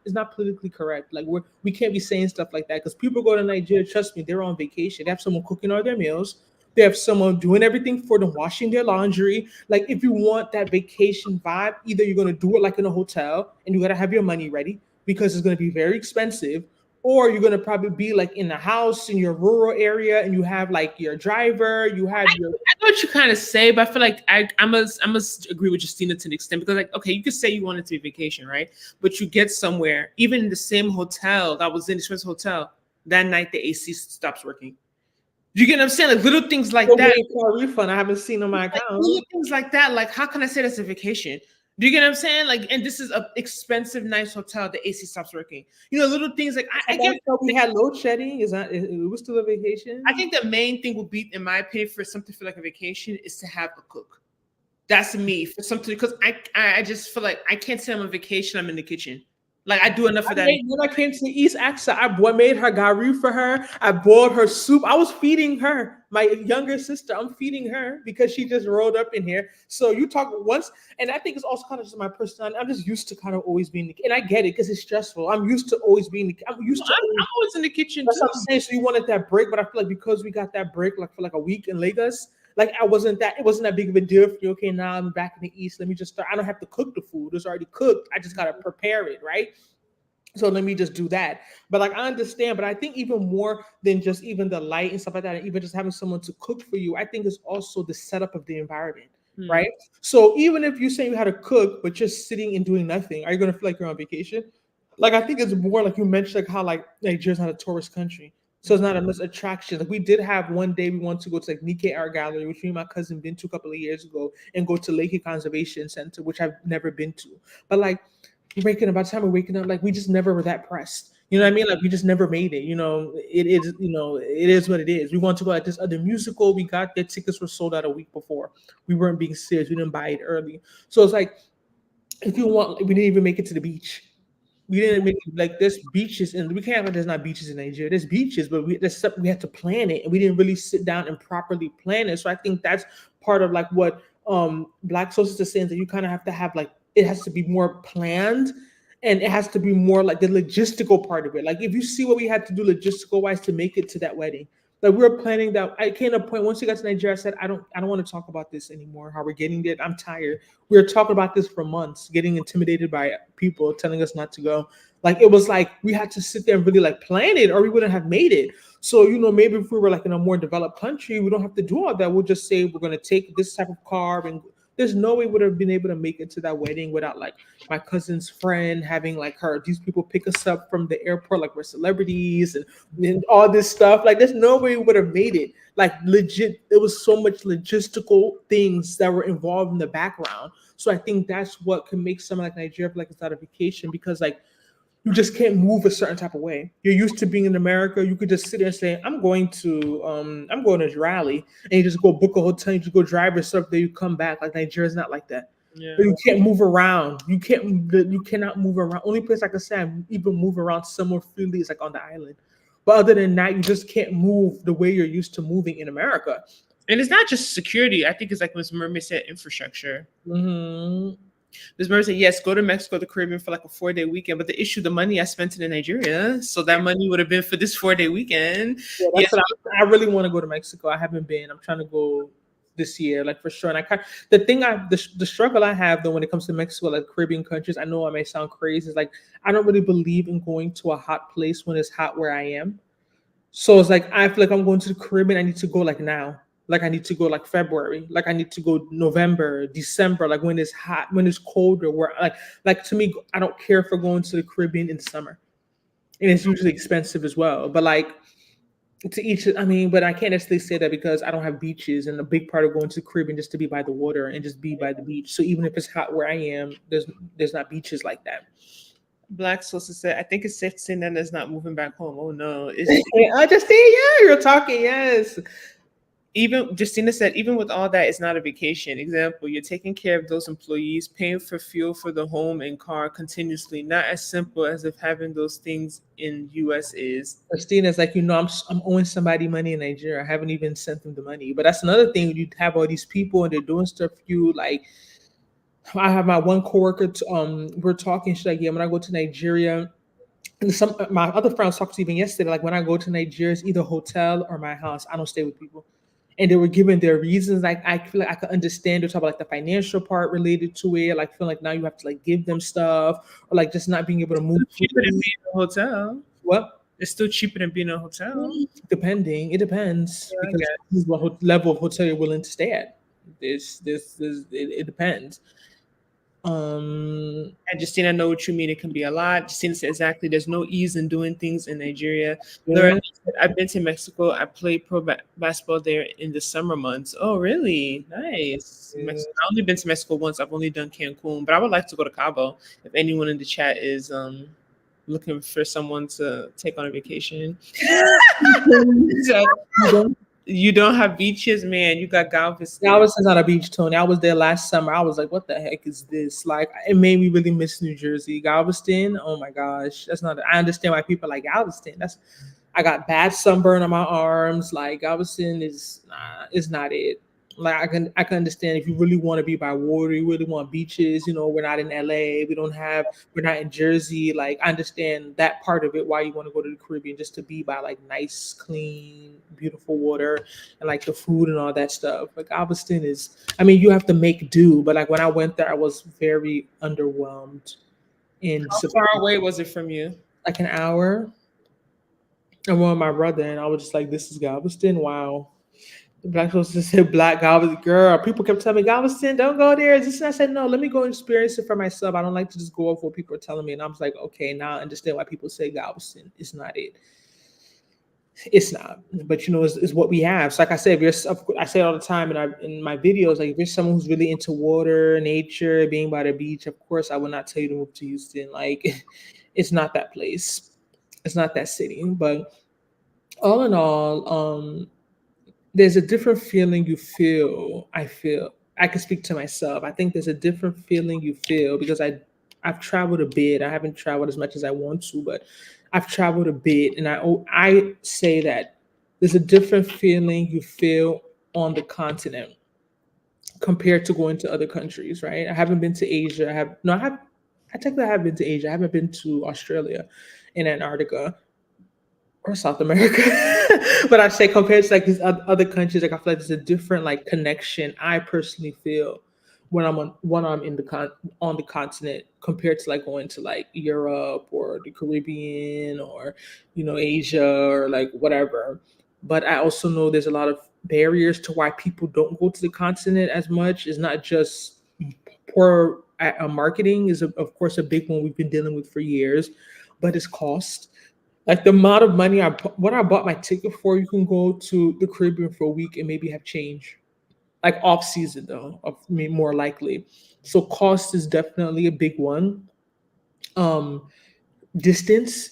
it's not politically correct. Like we can't be saying stuff like that because people go to Nigeria. Trust me, they're on vacation. They have someone cooking all their meals. They have someone doing everything for them, washing their laundry. Like if you want that vacation vibe, either you're gonna do it like in a hotel, and you gotta have your money ready because it's going to be very expensive, or you're going to probably be like in the house in your rural area and you have like your driver, you have your. I know what you kind of say, but I feel like I must agree with Justina to an extent because like okay, you could say you wanted to be vacation, right? But you get somewhere, even in the same hotel that was in the expensive hotel, that night the AC stops working. You get what I'm saying? Like little things like that. Refund. I haven't seen on my account. Little things like that. Like how can I say that's a vacation? Do you get what I'm saying? Like, and this is an expensive, nice hotel. The AC stops working. Little things like I get. We had load shedding. It was still a vacation? I think the main thing would be, in my opinion, for something to feel like a vacation is to have a cook. That's me for something because I just feel like I can't say I'm on vacation. I'm in the kitchen. Like I do enough of that. When I came to the East Access, I made her gari for her. I boiled her soup. I was feeding her, my younger sister. I'm feeding her because she just rolled up in here. So you talk once, and I think it's also kind of just my personality. I'm just used to kind of always being, and I get it because it's stressful. I'm used to always being. I'm always in the kitchen. That's what I'm saying. So you wanted that break, but I feel like because we got that break, like for like a week in Lagos. Like it wasn't that big of a deal for you. Okay, now I'm back in the East. Let me just start. I don't have to cook the food. It's already cooked. I just gotta prepare it, right? So let me just do that. But like I understand, but I think even more than just even the light and stuff like that, and even just having someone to cook for you, I think it's also the setup of the environment, right? So even if you say you had to cook, but just sitting and doing nothing, are you gonna feel like you're on vacation? Like I think it's more like you mentioned, like how like Nigeria's not a tourist country. So it's not a much attraction. Like we did have one day we wanted to go to like Nikkei Art Gallery, which me and my cousin been to a couple of years ago, and go to Lake Conservation Center, which I've never been to. But like waking up, by the time we're waking up, like we just never were that pressed. You know what I mean? Like we just never made it. It is what it is. We want to go at this other musical. We got their tickets were sold out a week before. We weren't being serious. We didn't buy it early. So it's like if you want, we didn't even make it to the beach. We didn't make like there's beaches, and we can't. There's not beaches in Nigeria. There's beaches, but there's stuff we had to plan it, and we didn't really sit down and properly plan it. So I think that's part of like what Black Socials is saying, that you kind of have to have like it has to be more planned, and it has to be more like the logistical part of it. Like if you see what we had to do logistical wise to make it to that wedding. Like we were planning that. I came to a point once we got to Nigeria, I said, I don't want to talk about this anymore. How we're getting there. I'm tired. We were talking about this for months, getting intimidated by people telling us not to go. Like it was like we had to sit there and really like plan it, or we wouldn't have made it. So maybe if we were like in a more developed country, we don't have to do all that. We'll just say we're gonna take this type of car, and there's no way we would have been able to make it to that wedding without like my cousin's friend having like these people pick us up from the airport, like we're celebrities and all this stuff. Like there's no way we would have made it. Like legit, there was so much logistical things that were involved in the background. So I think that's what can make someone like Nigeria feel like it's not a vacation, because like you just can't move a certain type of way. You're used to being in America. You could just sit there and say, I'm going to rally, and you just go book a hotel, you just go drive yourself there, you come back. Like Nigeria's not like that. Yeah. You can't move around. You cannot move around. Only place I can say I even move around somewhere freely is like on the island. But other than that, you just can't move the way you're used to moving in America. And it's not just security. I think it's like Ms. Mermaid said, infrastructure. Mm-hmm. Ms. Mermaid said, yes, go to Mexico, the Caribbean for like a 4-day weekend. But the issue, the money I spent in Nigeria, so that money would have been for this 4-day weekend. Yeah, I really want to go to Mexico. I haven't been. I'm trying to go this year, like for sure. And the struggle I have though when it comes to Mexico, like Caribbean countries, I know I may sound crazy, is like I don't really believe in going to a hot place when it's hot where I am. So it's like I feel like I'm going to the Caribbean. I need to go like now. Like I need to go like February. Like I need to go November, December. Like when it's hot, when it's colder. Where like to me, I don't care for going to the Caribbean in the summer, and it's usually expensive as well. But like to each, I mean, but I can't necessarily say that because I don't have beaches, and a big part of going to the Caribbean just to be by the water and just be by the beach. So even if it's hot where I am, there's not beaches like that. Black Sosa said, I think it's safe to say Nana's not moving back home. Oh no. It's I just say yeah, you're talking yes. even Justina said, even with all that, it's not a vacation. Example, you're taking care of those employees, paying for fuel for the home and car continuously. Not as simple as if having those things in US is. Christina's like, I'm owing somebody money in Nigeria. I haven't even sent them the money. But that's another thing. You have all these people and they're doing stuff for you. Like, I have my one coworker. We're talking. She's like, yeah, when I go to Nigeria, and some my other friends talked to even yesterday. Like when I go to Nigeria, it's either hotel or my house. I don't stay with people. And they were giving their reasons. Like I feel like I could understand. They're talking about like the financial part related to it. Like feeling like now you have to like give them stuff, or like just not being able to move. It's cheaper than being in a hotel. What? It's still cheaper than being in a hotel. Depending, it depends Yeah, because this is what level of hotel you're willing to stay at. It depends. And Justina, I know what you mean. It can be a lot. Justina said exactly. There's no ease in doing things in Nigeria. Yeah. I've been to Mexico. I played pro basketball there in the summer months. Oh, really? Nice. Yeah. I've only been to Mexico once. I've only done Cancun, but I would like to go to Cabo. If anyone in the chat is looking for someone to take on a vacation. You don't have beaches, man. You got Galveston. Galveston's not a beach, Tony. I was there last summer. I was like, what the heck is this? Like, it made me really miss New Jersey. Galveston, oh my gosh. That's not, I understand why people like Galveston. I got bad sunburn on my arms. Like, Galveston is not it. Like, I can understand if you really want to be by water, you really want beaches. We're not in LA. We're not in Jersey. Like, I understand that part of it, why you want to go to the Caribbean, just to be by like nice, clean, beautiful water and like the food and all that stuff. Like Galveston is, I mean, you have to make do. But like when I went there, I was very underwhelmed. How far away was it from you? Like an hour. I went with my brother and I was just like, this is Galveston. Wow. The Black folks just said Black Galveston. Girl, people kept telling me, Galveston, don't go there. And I said, no, let me go and experience it for myself. I don't like to just go off what people are telling me. And I was like, okay, now I understand why people say Galveston. It's not it. It's not. But it's what we have. So like I said, I say it all the time in my videos, like if you're someone who's really into water, nature, being by the beach, of course I would not tell you to move to Houston. Like it's not that place. It's not that city. But all in all, there's a different feeling you feel. I can speak to myself. I think there's a different feeling you feel because I've traveled a bit. I haven't traveled as much as I want to, but I've traveled a bit, and I say that there's a different feeling you feel on the continent compared to going to other countries, right? I haven't been to Asia. I technically have been to Asia. I haven't been to Australia and Antarctica or South America. But I say compared to like these other countries, like I feel like there's a different like connection I personally feel when I'm on the continent compared to like going to like Europe or the Caribbean or Asia or like whatever. But I also know there's a lot of barriers to why people don't go to the continent as much. It's not just poor marketing is of course a big one we've been dealing with for years, but it's cost. Like the amount of money what I bought my ticket for, you can go to the Caribbean for a week and maybe have change. Like off season though, more likely. So cost is definitely a big one. Distance.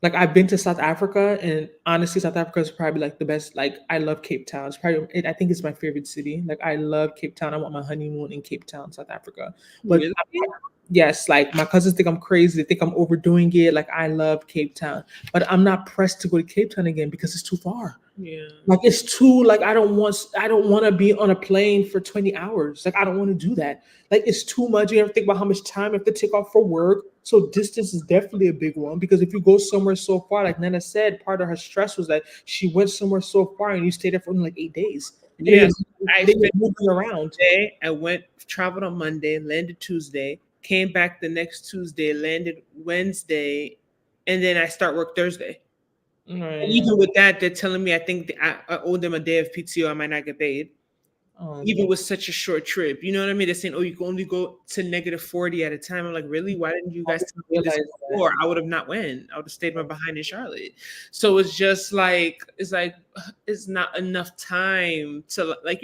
Like I've been to South Africa, and honestly, South Africa is probably like the best. Like I love Cape Town. I think it's my favorite city. Like I love Cape Town. I want my honeymoon in Cape Town, South Africa. But Really? Yes, like my cousins think I'm crazy. They think I'm overdoing it. Like I love Cape Town, but I'm not pressed to go to Cape Town again because it's too far. Yeah. Like it's too like I don't want to be on a plane for 20 hours. Like I don't want to do that. Like it's too much. You have to think about how much time you have to take off for work. So distance is definitely a big one because if you go somewhere so far, like Nana said, part of her stress was that she went somewhere so far and you stayed there for only like 8 days. And Yeah, so I then you're finished moving around. Monday. I went traveled on Monday, landed Tuesday, came back the next Tuesday, landed Wednesday, and then I start work Thursday. And Right. even with that, they're telling me I think I owe them a day of PTO. I might not get paid, even with such a short trip. You know what I mean? They're saying, "Oh, you can only go to -40 at a time." I'm like, really? Why didn't you I guys didn't tell me this realize that. before? I would have not went. I would have stayed my behind in Charlotte. So it's just like it's not enough time to like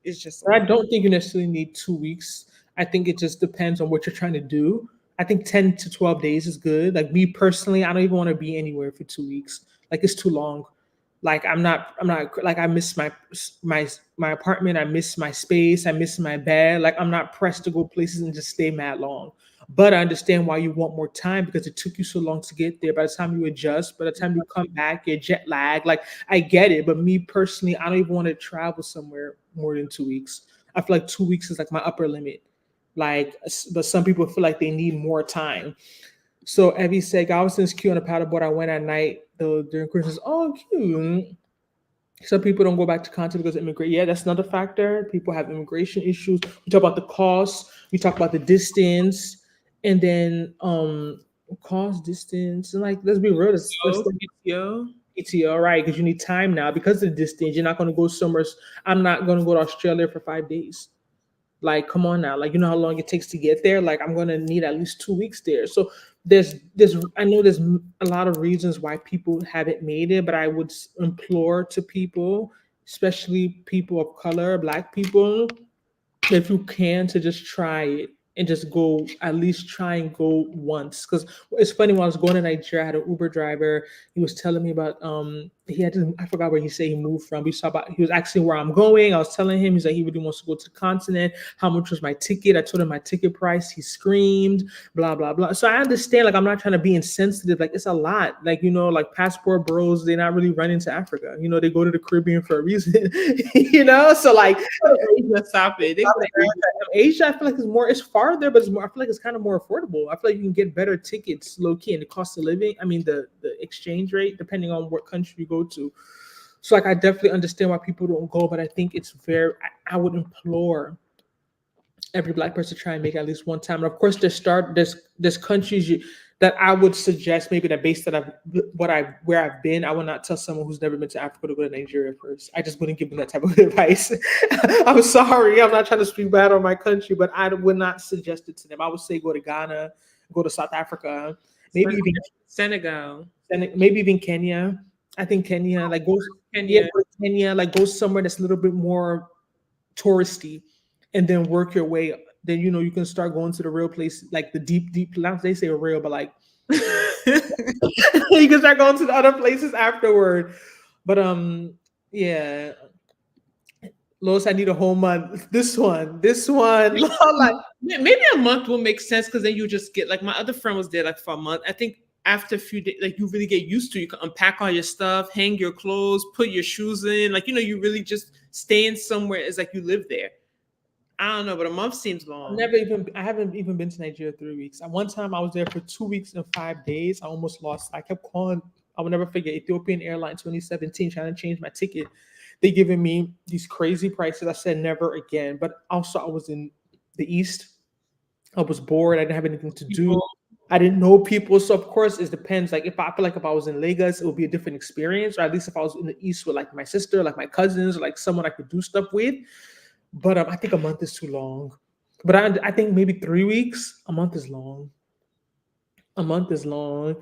it's just a I lot. don't think you necessarily need 2 weeks. I think it just depends on what you're trying to do. I think 10 to 12 days is good. Like me personally, I don't even want to be anywhere for 2 weeks. Like it's too long. Like I'm not like I miss my apartment, I miss my space, I miss my bed. Like I'm not pressed to go places and just stay mad long. But I understand why you want more time because it took you so long to get there. By the time you adjust, by the time you come back, you're jet lag. Like I get it, but me personally, I don't even want to travel somewhere more than 2 weeks. I feel like 2 weeks is like my upper limit. Like, but some people feel like they need more time. So Evie said, I was in this queue on a paddleboard. I went at night though during Christmas. Oh, cute. Some people don't go back to content because of immigration. Yeah, that's another factor. People have immigration issues. We talk about the cost. We talk about the distance, and then cost, distance, and like let's be real. Let's PTO. PTO, right? Because you need time now because of the distance. You're not going to go somewhere. I'm not going to go to Australia for 5 days. Like, come on now. Like, you know how long it takes to get there? Like, I'm gonna need at least 2 weeks there. So there's I know there's a lot of reasons why people haven't made it, but I would implore to people, especially people of color, black people, if you can to just try it and just go at least try and go once because it's funny when I was going to Nigeria I had an Uber driver. He was telling me about he had to, I forgot where he said he moved from. He was asking where I'm going. I was telling him he's like he really wants to go to the continent. How much was my ticket? I told him my ticket price. He screamed blah blah blah. So I understand, like I'm not trying to be insensitive, like it's a lot, like like passport bros, they're not really running to Africa, they go to the Caribbean for a reason. So like Stop it. They go Asia, I feel like it's farther, but it's more. I feel like it's kind of more affordable. I feel like you can get better tickets, low key, and the cost of living. I mean, the exchange rate, depending on what country you go to. So, like, I definitely understand why people don't go, but I think it's very. I would implore every black person to try and make it at least one time. And of course, there's countries that I would suggest maybe that based on where I've been, I would not tell someone who's never been to Africa to go to Nigeria first. I just wouldn't give them that type of advice. I'm sorry, I'm not trying to speak bad on my country, but I would not suggest it to them. I would say go to Ghana, go to South Africa, maybe even Senegal, maybe even Kenya. I think Kenya, like Kenya. go to Kenya, like go somewhere that's a little bit more touristy, and then work your way up. Then you can start going to the real place, like the deep. Not they say real, but like you can start going to the other places afterward. But yeah. Lois, I need a whole month. This one. Like, Maybe a month will make sense because then you just get like my other friend was there like for a month. I think after a few days, like you really get used to, you can unpack all your stuff, hang your clothes, put your shoes in, like you really just staying somewhere. It's like you live there. I don't know, but a month seems long. I haven't even been to Nigeria 3 weeks. At one time I was there for 2 weeks and 5 days. I almost lost. I kept calling. I will never forget Ethiopian Airlines 2017 trying to change my ticket. They giving me these crazy prices. I said never again. But also I was in the East. I was bored. I didn't have anything to do. I didn't know people. So of course it depends. Like I feel like if I was in Lagos, it would be a different experience. Or at least if I was in the East with like my sister, like my cousins, or like someone I could do stuff with. But I think a month is too long. But I think maybe 3 weeks. A month is long. A month is long.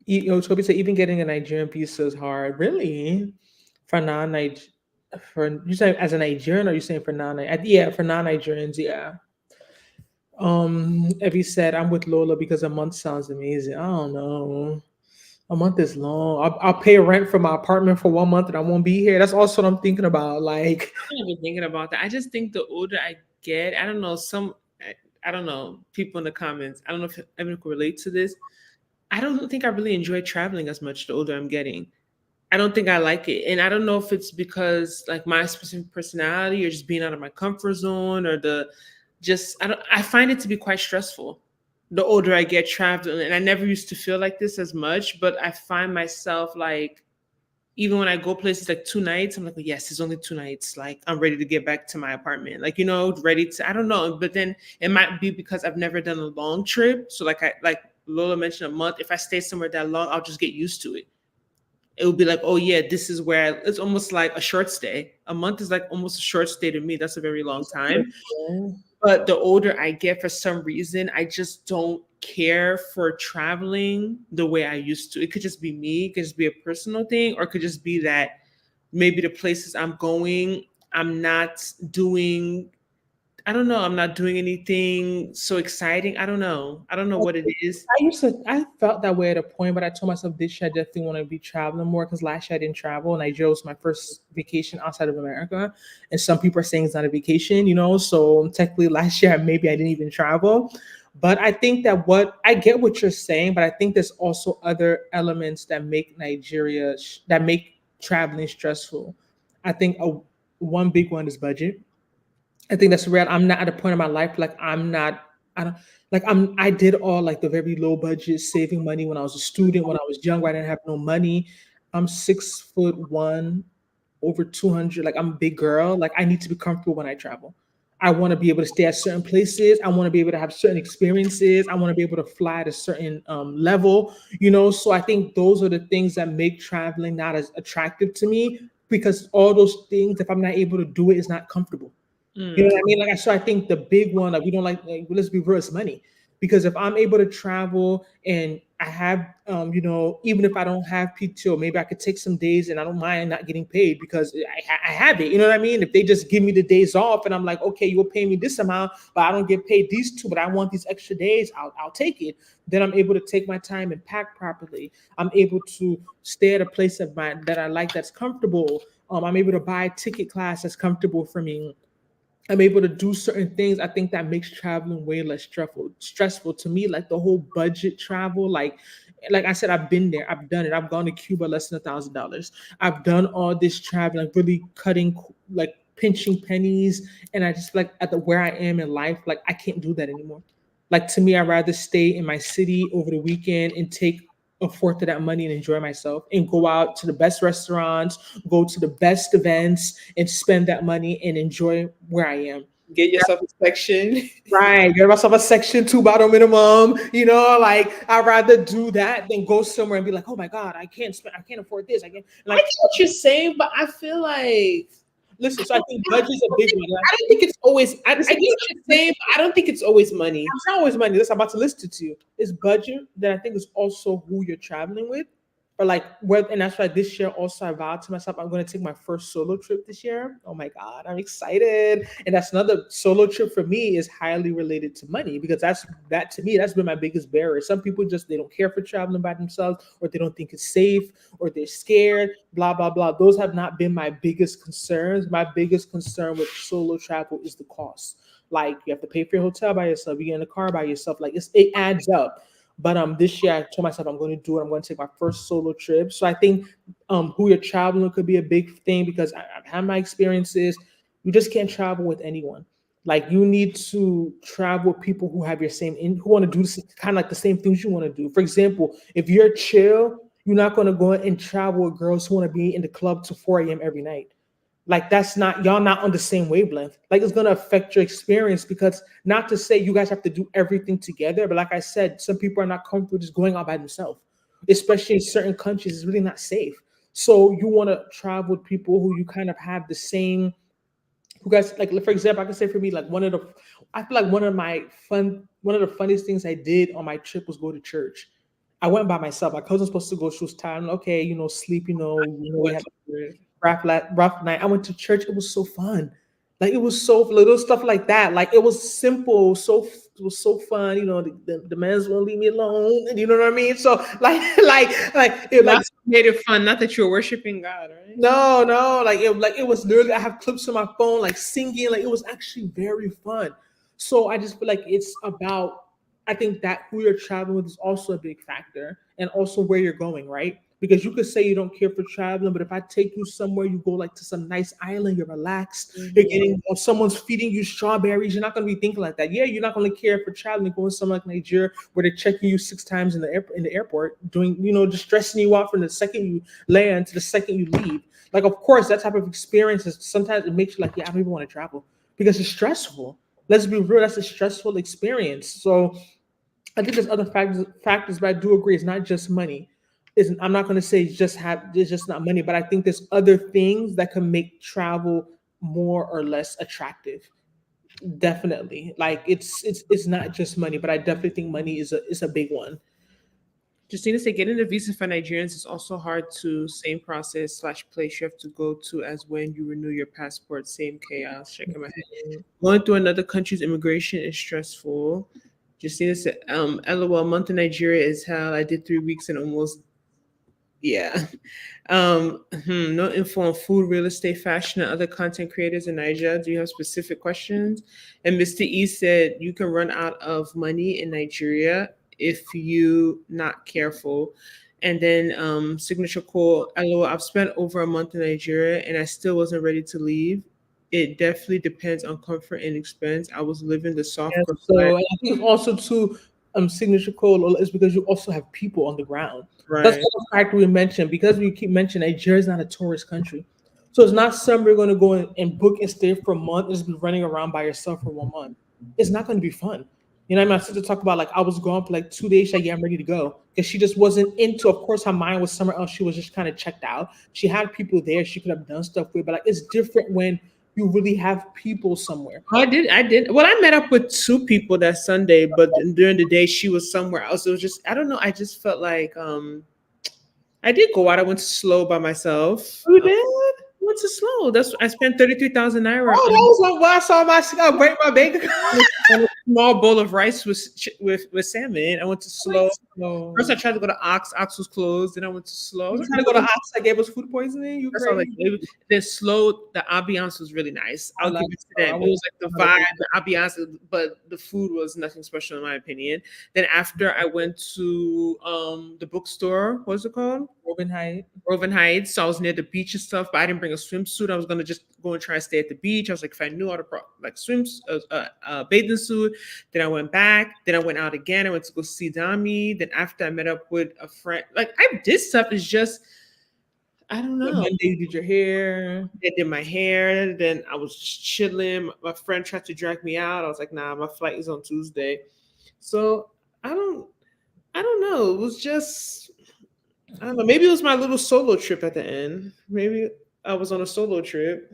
Toby said even getting a Nigerian visa is hard. Really? For for you saying as a Nigerian, or you saying for yeah, for non-Nigerians, yeah. Evie said I'm with Lola because a month sounds amazing. I don't know. A month is long. I'll pay rent for my apartment for 1 month and I won't be here. That's also what I'm thinking about. Like, I'm not even thinking about that. I just think the older I get, I don't know, I don't know, people in the comments, I don't know if anyone can relate to this. I don't think I really enjoy traveling as much the older I'm getting. I don't think I like it. And I don't know if it's because like my specific personality or just being out of my comfort zone or I find it to be quite stressful. The older I get traveling, and I never used to feel like this as much, but I find myself like even when I go places like 2 nights, I'm like, oh, yes, it's only 2 nights. Like I'm ready to get back to my apartment. Like, ready to, I don't know. But then it might be because I've never done a long trip. So like Lola mentioned a month. If I stay somewhere that long, I'll just get used to it. It would be like, oh yeah, this is where it's almost like a short stay. A month is like almost a short stay to me. That's a very long time. But the older I get, for some reason, I just don't care for traveling the way I used to. It could just be me, it could just be a personal thing, or it could just be that maybe the places I'm going, I'm not doing, I don't know, I'm not doing anything so exciting. I don't know. I don't know what it is. I felt that way at a point, but I told myself this year I definitely want to be traveling more because last year I didn't travel. Nigeria was my first vacation outside of America. And some people are saying it's not a vacation, so technically last year maybe I didn't even travel. But I think that what I get what you're saying, but I think there's also other elements that make that make traveling stressful. I think one big one is budget. I think that's real. I'm not at a point in my life like I don't I did all like the very low budget saving money when I was a student, when I was young, where I didn't have no money. I'm 6'1", over 200. Like I'm a big girl. Like I need to be comfortable when I travel. I want to be able to stay at certain places. I want to be able to have certain experiences. I want to be able to fly at a certain level. So I think those are the things that make traveling not as attractive to me because all those things, if I'm not able to do it, is not comfortable. You know Mm. what I mean? So I think the big one, like we don't like let's be real, it's money. Because if I'm able to travel and I have, even if I don't have PTO, maybe I could take some days and I don't mind not getting paid because I have it. You know what I mean? If they just give me the days off and I'm like, okay, you will pay me this amount, but I don't get paid these two, but I want these extra days, I'll take it. Then I'm able to take my time and pack properly. I'm able to stay at a place of mine that I like that's comfortable. I'm able to buy a ticket class that's comfortable for me. I'm able to do certain things. I think that makes traveling way less stressful to me. Like the whole budget travel, like I said, I've been there. I've done it. I've gone to Cuba less than $1,000. I've done all this traveling, really cutting, like pinching pennies, and I just like at the where I am in life, like I can't do that anymore. Like to me, I'd rather stay in my city over the weekend and take a fourth of that money and enjoy myself and go out to the best restaurants, go to the best events and spend that money and enjoy where I am. Get yourself a section. Right. Get myself a section 2 bottle minimum. Like I'd rather do that than go somewhere and be like, oh my God, I can't afford this. I can't I like get what you're saying, but I feel like listen, so I think budget's a big one. Like, I don't think it's always. I listen, get what you're saying, but I don't think it's always money. it's not always money. Listen, I'm about to list it to you. It's budget that I think is also who you're traveling with. But like where and that's why this year also I vowed to myself I'm gonna take my first solo trip this year. Oh my God, I'm excited. And that's another solo trip for me is highly related to money because that to me, that's been my biggest barrier. Some people just they don't care for traveling by themselves or they don't think it's safe or they're scared, blah, blah, blah. Those have not been my biggest concerns. My biggest concern with solo travel is the cost. Like you have to pay for your hotel by yourself, you get in a car by yourself. Like it adds up. But this year I told myself I'm going to do it. I'm going to take my first solo trip. So I think who you're traveling with could be a big thing because I've had my experiences. You just can't travel with anyone. Like you need to travel with people who have your who want to do kind of like the same things you want to do. For example, if you're chill, you're not going to go and travel with girls who want to be in the club till 4 a.m. every night. Like that's not y'all not on the same wavelength. Like it's gonna affect your experience because not to say you guys have to do everything together, but like I said, some people are not comfortable just going out by themselves, especially in certain countries. It's really not safe. So you want to travel with people who you kind of have the same. Who guys like? For example, I can say for me, like I feel like one of the funniest things I did on my trip was go to church. I went by myself. My cousin's supposed to go. She was tired. I'm like, okay, sleep. We had rough night. I went to church. It was so fun. Like it was so little stuff like that. Like it was simple. It was so fun. The men's won't leave me alone. And you know what I mean? So That's what made it fun. Not that you're worshiping God, right? no. Like it was literally. I have clips on my phone, like singing. Like it was actually very fun. So I just feel like it's about. I think that who you're traveling with is also a big factor, and also where you're going, right? because you could say you don't care for traveling, but if I take you somewhere, you go like to some nice island, you're relaxed, you're Mhm. getting, or someone's feeding you strawberries, you're not going to be thinking like that. Yeah, you're not going to care for traveling, going somewhere like Nigeria where they're checking you 6 times in in the airport, doing, just stressing you out from the second you land to the second you leave. Like, of course, that type of experience is sometimes it makes you like, yeah, I don't even want to travel because it's stressful. Let's be real, that's a stressful experience. So I think there's other factors, but I do agree it's not just money. Isn't I'm not going to say it's just not money, but I think there's other things that can make travel more or less attractive. Definitely, like it's not just money, but I definitely think money is a big one. Justina said getting a visa for Nigerians is also hard to same process slash place you have to go to as when you renew your passport. Same chaos. Shaking my head. Going through another country's immigration is stressful. Justina said, LOL, a month in Nigeria is hell. I did 3 weeks and almost, yeah. No info on food, real estate, fashion, and other content creators in Nigeria. Do you have specific questions? And Mr. E said you can run out of money in Nigeria if you not careful. And then signature call, LOL, I've spent over a month in Nigeria and I still wasn't ready to leave. It definitely depends on comfort and expense. I was living the soft And girl life. so I think also too signature code is because you also have people on the ground. That's Right. the fact we mentioned because we keep mentioning Nigeria is not a tourist country. So it's not somewhere you're going to go and book and stay for a month and just be running around by yourself for 1 month. It's not going to be fun. You know, what I mean, my sister talked about like I was gone for like 2 days. She's like, yeah, I'm ready to go because she just wasn't into. Of course, her mind was somewhere else. She was just kind of checked out. She had people there she could have done stuff with, but like it's different when you really have people somewhere. Oh, I did. I did. Well, I met up with two people that Sunday, but during the day she was somewhere else. It was just I don't know. I just felt like I did go out. I went to Slow by myself. You did? Went to Slow. That's I spent 33,000 naira Oh, that was like why I saw my break my bank account. on a small bowl of rice with with salmon. I went to Slow. First, I No. tried to go to Ox. Ox was closed. Then I went to Slow. I was You like, trying to go to Ox that gave us food poisoning? You that's all like crazy? then Slow. The ambiance was really nice. I I'll give like it to I them. It would was like the vibe, the ambiance, but the food was nothing special in my opinion. Then after I went to the bookstore. What's it called? Robin Height. Roven Heights. So I was near the beach and stuff, but I didn't bring a swimsuit. I was gonna just go and try and stay at the beach. I was like, if I knew how to like bathing suit. Then I went back. Then I went out again. I went to go see Dami. Then after I met up with a friend, like I did stuff. Is just I don't Like know. Monday you did your hair. I did my hair. Then I was just chilling. My friend tried to drag me out. I was like, nah, my flight is on Tuesday. So I don't. I don't know. It was just I don't know. Maybe it was my little solo trip at the end. Maybe I was on a solo trip.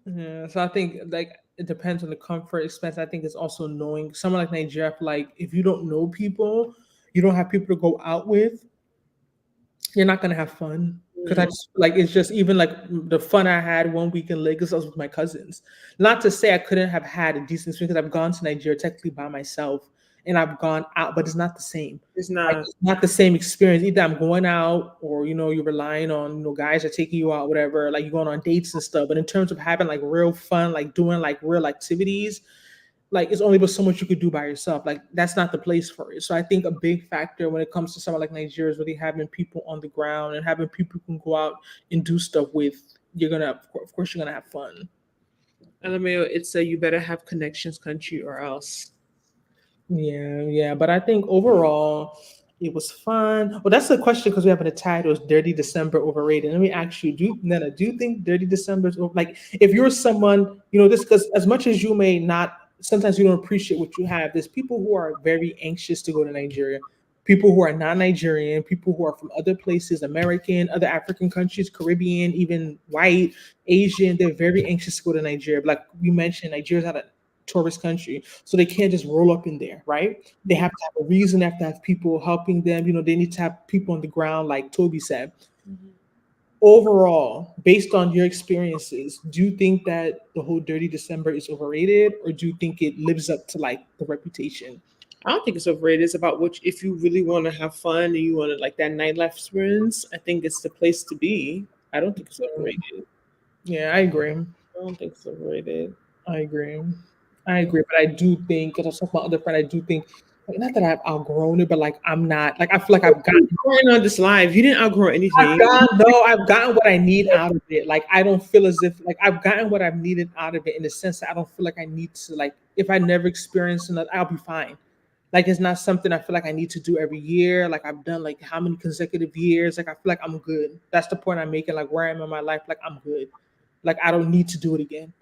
Yeah. So I think like it depends on the comfort expense. I think it's also knowing someone like Nigeria, like if you don't know people, you don't have people to go out with, you're not gonna have fun. Because I Mm. just like it's just even like the fun I had 1 week in Lagos, I was with my cousins. Not to say I couldn't have had a decent experience because I've gone to Nigeria technically by myself and I've gone out, but it's not the same. It's Like not. it's not the same experience. Either I'm going out or you're relying on guys are taking you out, whatever, like you're going on dates and stuff. But in terms of having like real fun, like doing like real activities, like it's only but so much you could do by yourself. Like that's not the place for it. So I think a big factor when it comes to somewhere like Nigeria is really having people on the ground and having people who can go out and do stuff with. You're gonna, of course, you're gonna have fun. LMAO, it's a you better have connections country or else. Yeah, yeah. But I think overall, it was fun. Well, that's the question because we have in the title is Dirty December overrated. Let me ask you, Nana, do you think Dirty December is like if you're someone, this because as much as you may not, sometimes you don't appreciate what you have, there's people who are very anxious to go to Nigeria. People who are not Nigerian, people who are from other places, American, other African countries, Caribbean, even white, Asian, they're very anxious to go to Nigeria. Like you mentioned, Nigeria's not a tourist country. So they can't just roll up in there, right? They have to have a reason, they have to have people helping them. They need to have people on the ground, like Toby said. Mhm. Overall, based on your experiences, do you think that the whole Dirty December is overrated, or do you think it lives up to like the reputation? I don't think it's overrated. It's about which if you really want to have fun and you want to like that nightlife experience, I think it's the place to be. I don't think it's overrated. Yeah, I agree. I don't think it's overrated. I agree. I agree, but I do think, because I was talking about other friend, I do think like, not that I've outgrown it, but like I'm not like I feel like I've gotten Growing on this live, you didn't outgrow anything. I've gotten what I need out of it. Like I don't feel as if like I've gotten what I've needed out of it in the sense that I don't feel like I need to like if I never experience another, I'll be fine. Like it's not something I feel like I need to do every year. Like I've done like how many consecutive years. Like I feel like I'm good. That's the point I'm making. Like where I am in my life, like I'm good. Like I don't need to do it again.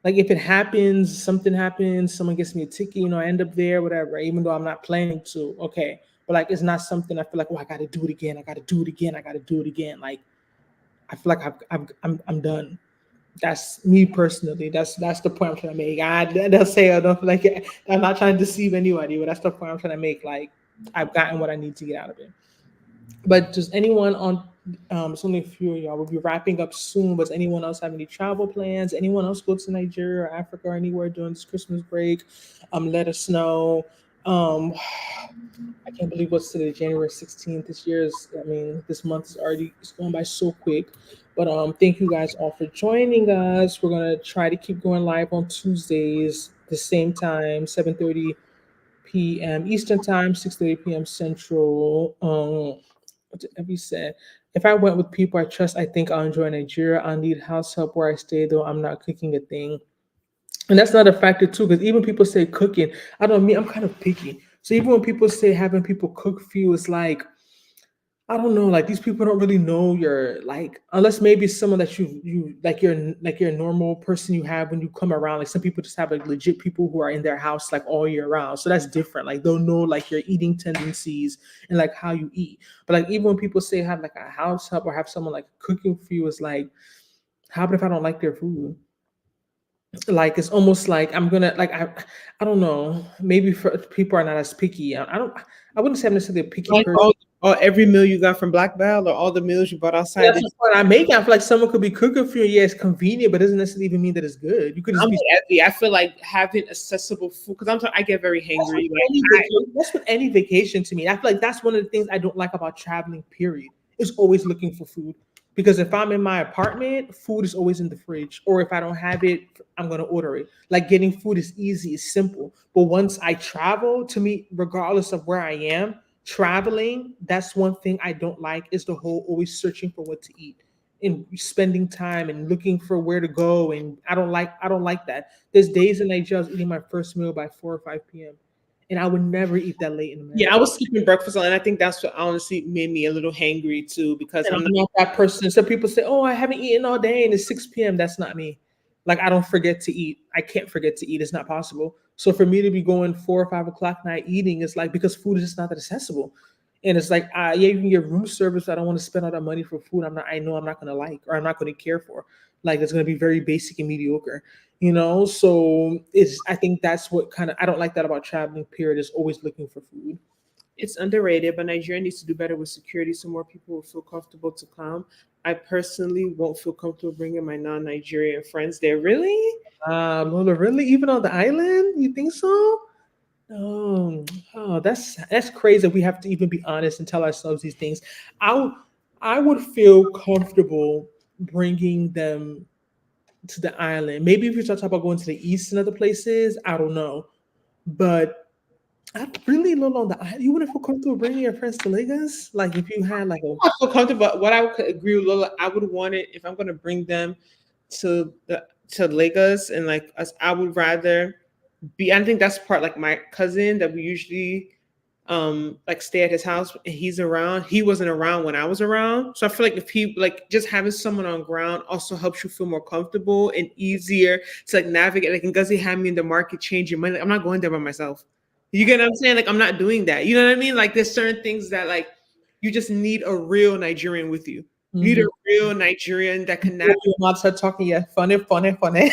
Like if it happens, something happens, someone gets me a ticket, I end up there, whatever. Even though I'm not planning to, okay. But like it's not something I feel like, oh, I got to do it again. I got to do it again. I got to do it again. Like I feel like I'm done. That's me personally. That's the point I'm trying to make. They'll say I don't feel like it. I'm not trying to deceive anybody, but that's the point I'm trying to make. Like I've gotten what I need to get out of it. But does anyone on it's only a few of y'all. We'll be wrapping up soon. But does anyone else have any travel plans? Anyone else go to Nigeria or Africa or anywhere during this Christmas break? Let us know. Um, I can't believe what's today, January 16th. This year's, I mean, this month is already it's going by so quick. But thank you guys all for joining us. We're gonna try to keep going live on Tuesdays, the same time, 7:30 p.m. Eastern time, 6:30 p.m. Central. What did Evie said? If I went with people I trust, I think I'll enjoy Nigeria. I'll need house help where I stay, though I'm not cooking a thing. And that's not a factor too, because even people say cooking. I don't mean I'm kind of picky. So even when people say having people cook for you, it's like I don't know, like these people don't really know your like unless maybe someone that you like your normal person you have when you come around. Like some people just have like legit people who are in their house like all year round. So that's different. Like they'll know like your eating tendencies and like how you eat. But like even when people say have like a house help or have someone like cooking for you, it's like, how about if I don't like their food? Like it's almost like I'm gonna like I don't know. Maybe for people are not as picky. I don't I wouldn't say I'm necessarily a picky Like person. all every meal you got from Black Bell or all the meals you bought outside. That's the point I'm making. I feel like someone could be cooking for you. Yeah, it's convenient, but it doesn't necessarily even mean that it's good. You could I'm just be. like Effie. I feel like having accessible food because I get very hangry. Like That's with any vacation to me. I feel like that's one of the things I don't like about traveling. Period. Is always looking for food because if I'm in my apartment, food is always in the fridge, or if I don't have it, I'm gonna order it. Like getting food is easy, it's simple. But once I travel, to me, regardless of where I am, traveling, that's one thing I don't like is the whole always searching for what to eat and spending time and looking for where to go. And I don't like that. There's days in Nigeria I was eating my first meal by 4 or 5 p.m. And I would never eat that late in yeah, America. I was skipping breakfast, and I think that's what honestly made me a little hangry too because And I'm I'm not. not that person. So people say, "Oh, I haven't eaten all day and it's 6 p.m." That's not me. Like I don't forget to eat. I can't forget to eat. It's not possible. So for me to be going 4 or 5 o'clock night eating is like because food is just not that accessible. And it's like, yeah, you can get room service. I don't want to spend all that money for food. I know I'm not gonna like or I'm not gonna care for. Like it's gonna be very basic and mediocre. So I think that's what kind of I don't like that about traveling. Period. Is always looking for food. It's underrated, but Nigeria needs to do better with security so more people will feel comfortable to come. I personally won't feel comfortable bringing my non-Nigerian friends there. Really? Lola, really? Even on the island? You think so? Oh, oh, that's crazy. We have to even be honest and tell ourselves these things. I w- I would feel comfortable bringing them to the island. Maybe if you start talking about going to the east and other places, I don't know. But I really low on the island. You wouldn't feel comfortable bringing your friends to Lagos? Like if you had like a I feel comfortable. What I could agree with Lola, I would want it if I'm going to bring them to Lagos and like us. I would rather be. I think that's part like my cousin that we usually like stay at his house and he's around. He wasn't around when I was around, so I feel like if he like just having someone on ground also helps you feel more comfortable and easier to like navigate. Like and Guzzy had me in the market changing money. Like, I'm not going there by myself. You get what I'm saying? Like I'm not doing that. You know what I mean? Like there's certain things that like you just need a real Nigerian with you. You need a Mhm. real Nigerian that can Your mom start talking, yeah, funny, funny, funny.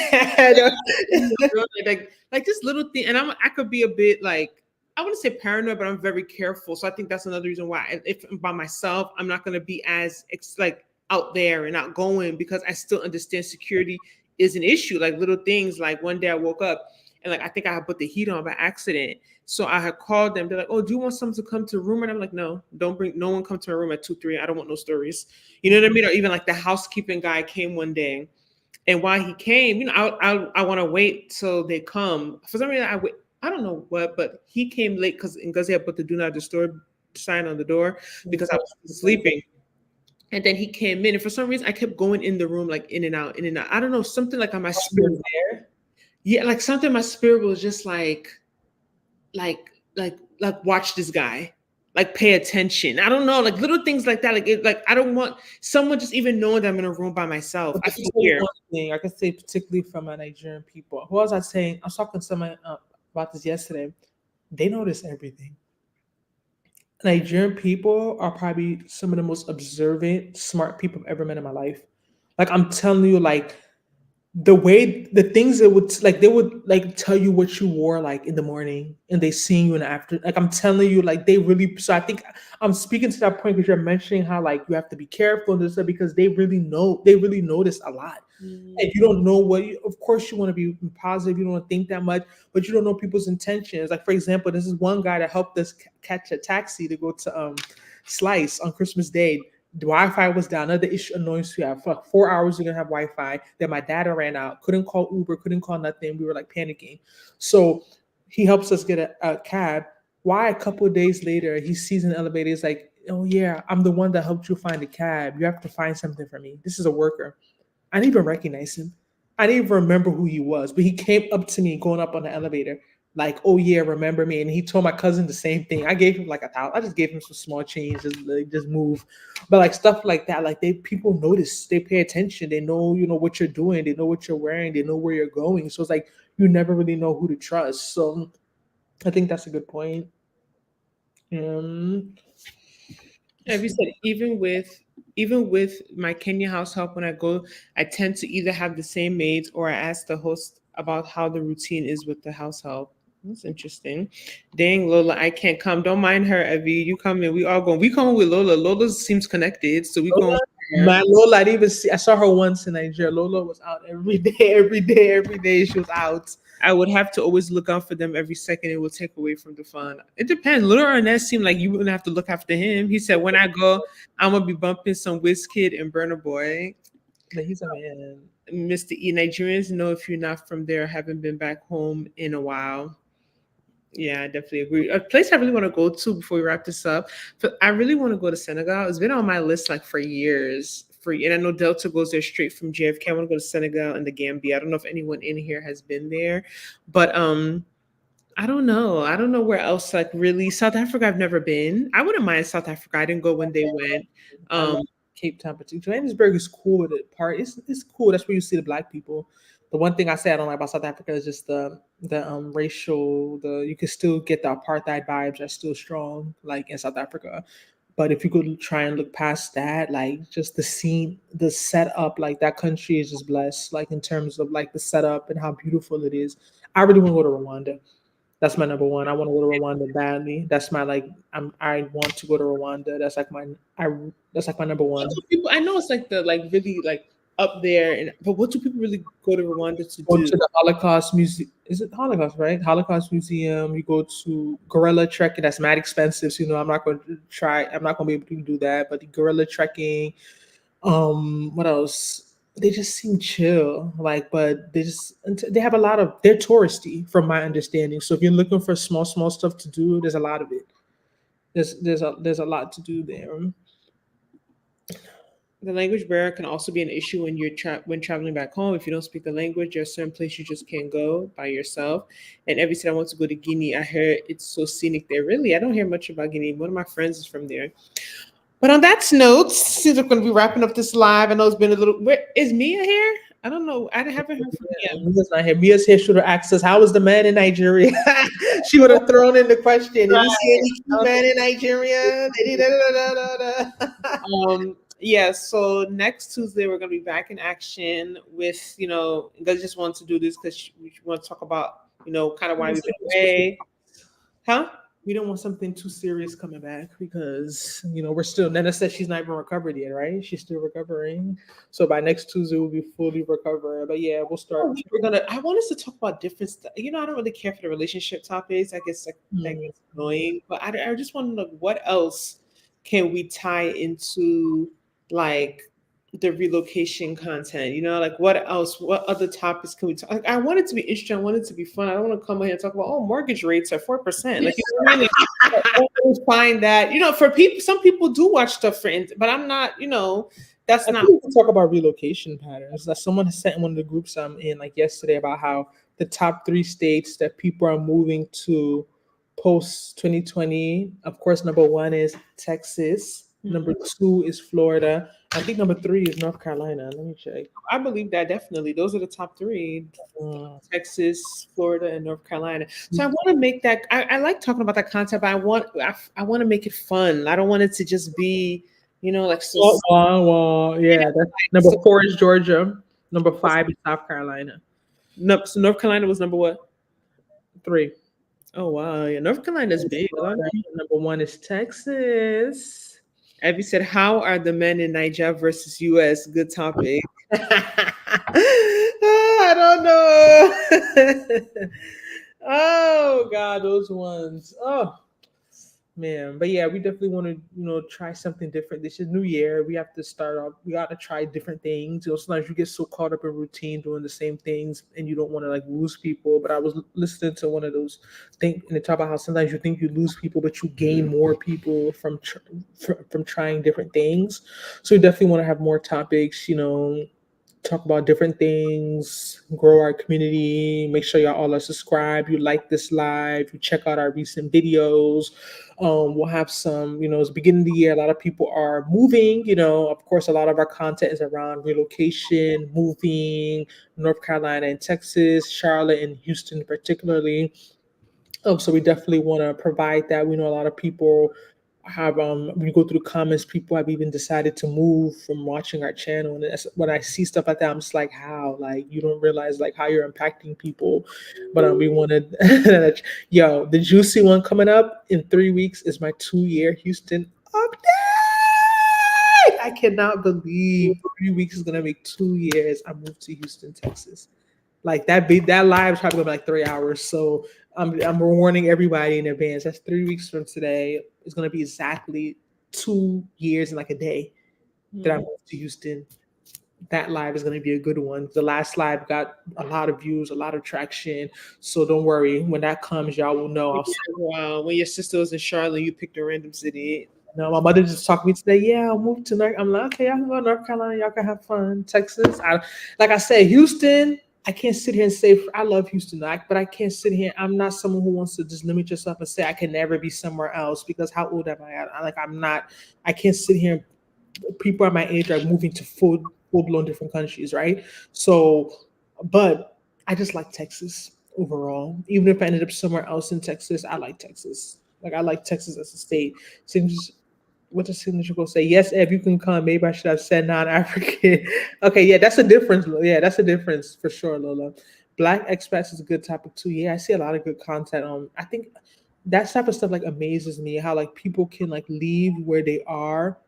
like this little thing, and I could be a bit like I wouldn't say paranoid, but I'm very careful. So I think that's another reason why if I'm by myself, I'm not gonna be as like out there and outgoing because I still understand security is an issue. Like little things, like one day I woke up and like I think I had put the heat on by accident. So I had called them. They're like, "Oh, do you want someone to come to the room?" And I'm like, "No, don't bring no one come to my room at 2, 3. I don't want no stories." You know what I mean? Or even like the housekeeping guy came one day and while he came, I want to wait till they come. For some reason, I wait. I don't know what, but he came late because Ngozi had put the do not disturb sign on the door because I was sleeping. And then he came in, and for some reason, I kept going in the room, like in and out, in and out. I don't know, something like on my He was spirit. there. Yeah, like something in my spirit was just like watch this guy, like pay attention. I don't know, like little things like that. Like I don't want someone just even knowing that I'm in a room by myself. But I this is feel only weird. one thing I can say, particularly from my Nigerian people. Who was I saying? I was talking to someone about this yesterday. They notice everything. Nigerian people are probably some of the most observant, smart people I've ever met in my life. Like I'm telling you, like the way the things that would like they would like tell you what you wore like in the morning and they seeing you in the after, like I'm telling you, like they really, so I think I'm speaking to that point because you're mentioning how like you have to be careful and this stuff because they really notice a lot. And you don't know what of course you want to be positive, you don't want to think that much, but you don't know people's intentions. Like for example, this is one guy that helped us catch a taxi to go to Slice on Christmas Day. The Wi-Fi was down. Another issue annoyance we have. For like 4 hours we are gonna have Wi-Fi. Then my data ran out. Couldn't call Uber. Couldn't call nothing. We were like panicking. So he helps us get a cab. Why a couple of days later he sees an elevator. He's like, "Oh yeah, I'm the one that helped you find a cab. You have to find something for me. This is a worker." I didn't even recognize him. I didn't even remember who he was, but he came up to me going up on the elevator, like, "Oh yeah, remember me?" And he told my cousin the same thing. I gave him like 1,000. I just gave him some small change, just move. But like stuff like that, like they people notice, they pay attention, they know what you're doing, they know what you're wearing, they know where you're going. So it's like you never really know who to trust. So I think that's a good point. Um, Have you said even with my Kenya house help when I go, I tend to either have the same maids or I ask the host about how the routine is with the house help. That's interesting. Dang, Lola, I can't come. Don't mind her, Evie. You come in. We all going. We coming with Lola. Lola seems connected, so we going Lola, there. my Lola, I didn't even see. I saw her once in Nigeria. Lola was out every day, every day, every day. She was out. I would have to always look out for them every second. It will take away from the fun. It depends. Little Ernest seemed like you wouldn't have to look after him. He said, "When I go, I'm gonna be bumping some Kid and Burner Boy." But he's a man. Mr. E, Nigerians know if you're not from there, haven't been back home in a while. Yeah, I definitely agree. A place I really want to go to before we wrap this up, but I really want to go to Senegal. It's been on my list like for years. And I know Delta goes there straight from JFK. I want to go to Senegal and the Gambia. I don't know if anyone in here has been there, but I don't know. I don't know where else like really South Africa. I've never been. I wouldn't mind South Africa. I didn't go when they went. I love Um, Cape Town, but Johannesburg is cool with it. It's cool. That's where you see the black people. The one thing I say I don't like about South Africa is just the racial, the you can still get the apartheid vibes are still strong like in South Africa. But if you could try and look past that, like just the scene, the setup, like that country is just blessed, like in terms of like the setup and how beautiful it is. I really want to go to Rwanda. That's my number one. I want to go to Rwanda badly. That's my like. I want to go to Rwanda. That's like my. I. That's like my number what one. do people? I know it's like the like really like up there, and but what do people really go to Rwanda to Go do? to the Holocaust Museum. Is it Holocaust, right? Holocaust Museum. You go to gorilla trekking. That's mad expensive. So, I'm not going to try. I'm not going to be able to do that. But the gorilla trekking. What else? They just seem chill. Like, but they have a lot of. They're touristy, from my understanding. So if you're looking for small stuff to do, there's a lot of it. There's a lot to do there. The language barrier can also be an issue when when traveling back home. If you don't speak the language, there's certain places you just can't go by yourself. And every time I want to go to Guinea, I heard it's so scenic there. Really, I don't hear much about Guinea. One of my friends is from there. But on that note, since we're going to be wrapping up this live, I know it's been a little. Where is Mia here? I don't know. I haven't heard from Yeah, Mia. Mia's not here. Mia's here. Should have asked us, how was the man in Nigeria? She would have thrown in the question. Did you see any cute man in Nigeria? Did he? Da, da, da, da, da. Yeah, so next Tuesday we're gonna be back in action with, I just want to do this because we want to talk about, kind of why we've been away. Huh? We don't want something too serious coming back because we're still. Nana said she's not even recovered yet, right? She's still recovering. So by next Tuesday we'll be fully recovered. But yeah, we'll start. I want us to talk about different stuff. I don't really care for the relationship topics. I guess like that Mm. gets annoying, but I just want to know what else can we tie into like the relocation content. Like what else? What other topics can we talk? Like, I want it to be interesting. I want it to be fun. I don't want to come here and talk about mortgage rates are 4%. Like, what I mean? I always find that for people, some people do watch stuff for, but I'm not. That's I not. think we can talk about relocation patterns. That someone has sent in one of the groups I'm in like yesterday about how the top 3 states that people are moving to post 2020. Of course, number 1 is Texas. Number 2 is Florida. I think number 3 is North Carolina. Let me check. I believe that definitely. Those are the top three: Uh, Texas, Florida, and North Carolina. So I want to make that. I like talking about that content, but I want to make it fun. I don't want it to just be, like so. yeah, that's number So, 4 is Georgia. Number 5 is South Carolina. no, so North Carolina was number what? 3. Oh wow, yeah, North Carolina is big. Number 1 is Texas. Abby said, "How are the men in Niger versus US?" Good topic. I don't know. Oh God, those ones. Oh man, but yeah, we definitely want to try something different. This is New Year. We have to start off. We got to try different things. Sometimes you get so caught up in routine doing the same things, and you don't want to like lose people. But I was listening to one of those things, and they talk about how sometimes you think you lose people, but you gain more people from trying different things. So we definitely want to have more topics. Talk about different things, grow our community, make sure y'all all are subscribed, you like this live, you check out our recent videos. We'll have some, it's the beginning of the year, a lot of people are moving, of course, a lot of our content is around relocation, moving, North Carolina and Texas, Charlotte and Houston particularly. So we definitely want to provide that. We know a lot of people have when you go through the comments, people have even decided to move from watching our channel. And that's, when I see stuff like that, I'm just like, how? Like you don't realize like how you're impacting people. But we wanted yo, the juicy one coming up in 3 weeks is my 2-year Houston update. I cannot believe 3 weeks is gonna make 2 years. I moved to Houston, Texas. Like that live is probably gonna be like 3 hours. So I'm warning everybody in advance. That's 3 weeks from today. It's gonna be exactly 2 years and like a day that I moved to Houston. That live is gonna be a good one. The last live got a lot of views, a lot of traction. So don't worry. When that comes, y'all will know. Wow, when your sister was in Charlotte, you picked a random city. No, my mother just talked to me today. Yeah, I'll move to North. I'm like, okay, y'all can go to North Carolina. Y'all can have fun. Texas. Like I said, Houston. I can't sit here and say I love Houston, but I can't sit here. I'm not someone who wants to just limit yourself and say I can never be somewhere else because how old am I? I'm not. I can't sit here. People at my age are moving to full blown different countries, right? So, but I just like Texas overall. Even if I ended up somewhere else in Texas, I like Texas. Like I like Texas as a state. Seems what does signature go say? Yes, Eb, you can come. Maybe I should have said non-African. Okay, yeah, that's a difference. Yeah, that's a difference for sure, Lola. Black expats is a good topic too. Yeah, I see a lot of good content. I think that type of stuff like amazes me. How like people can like leave where they are,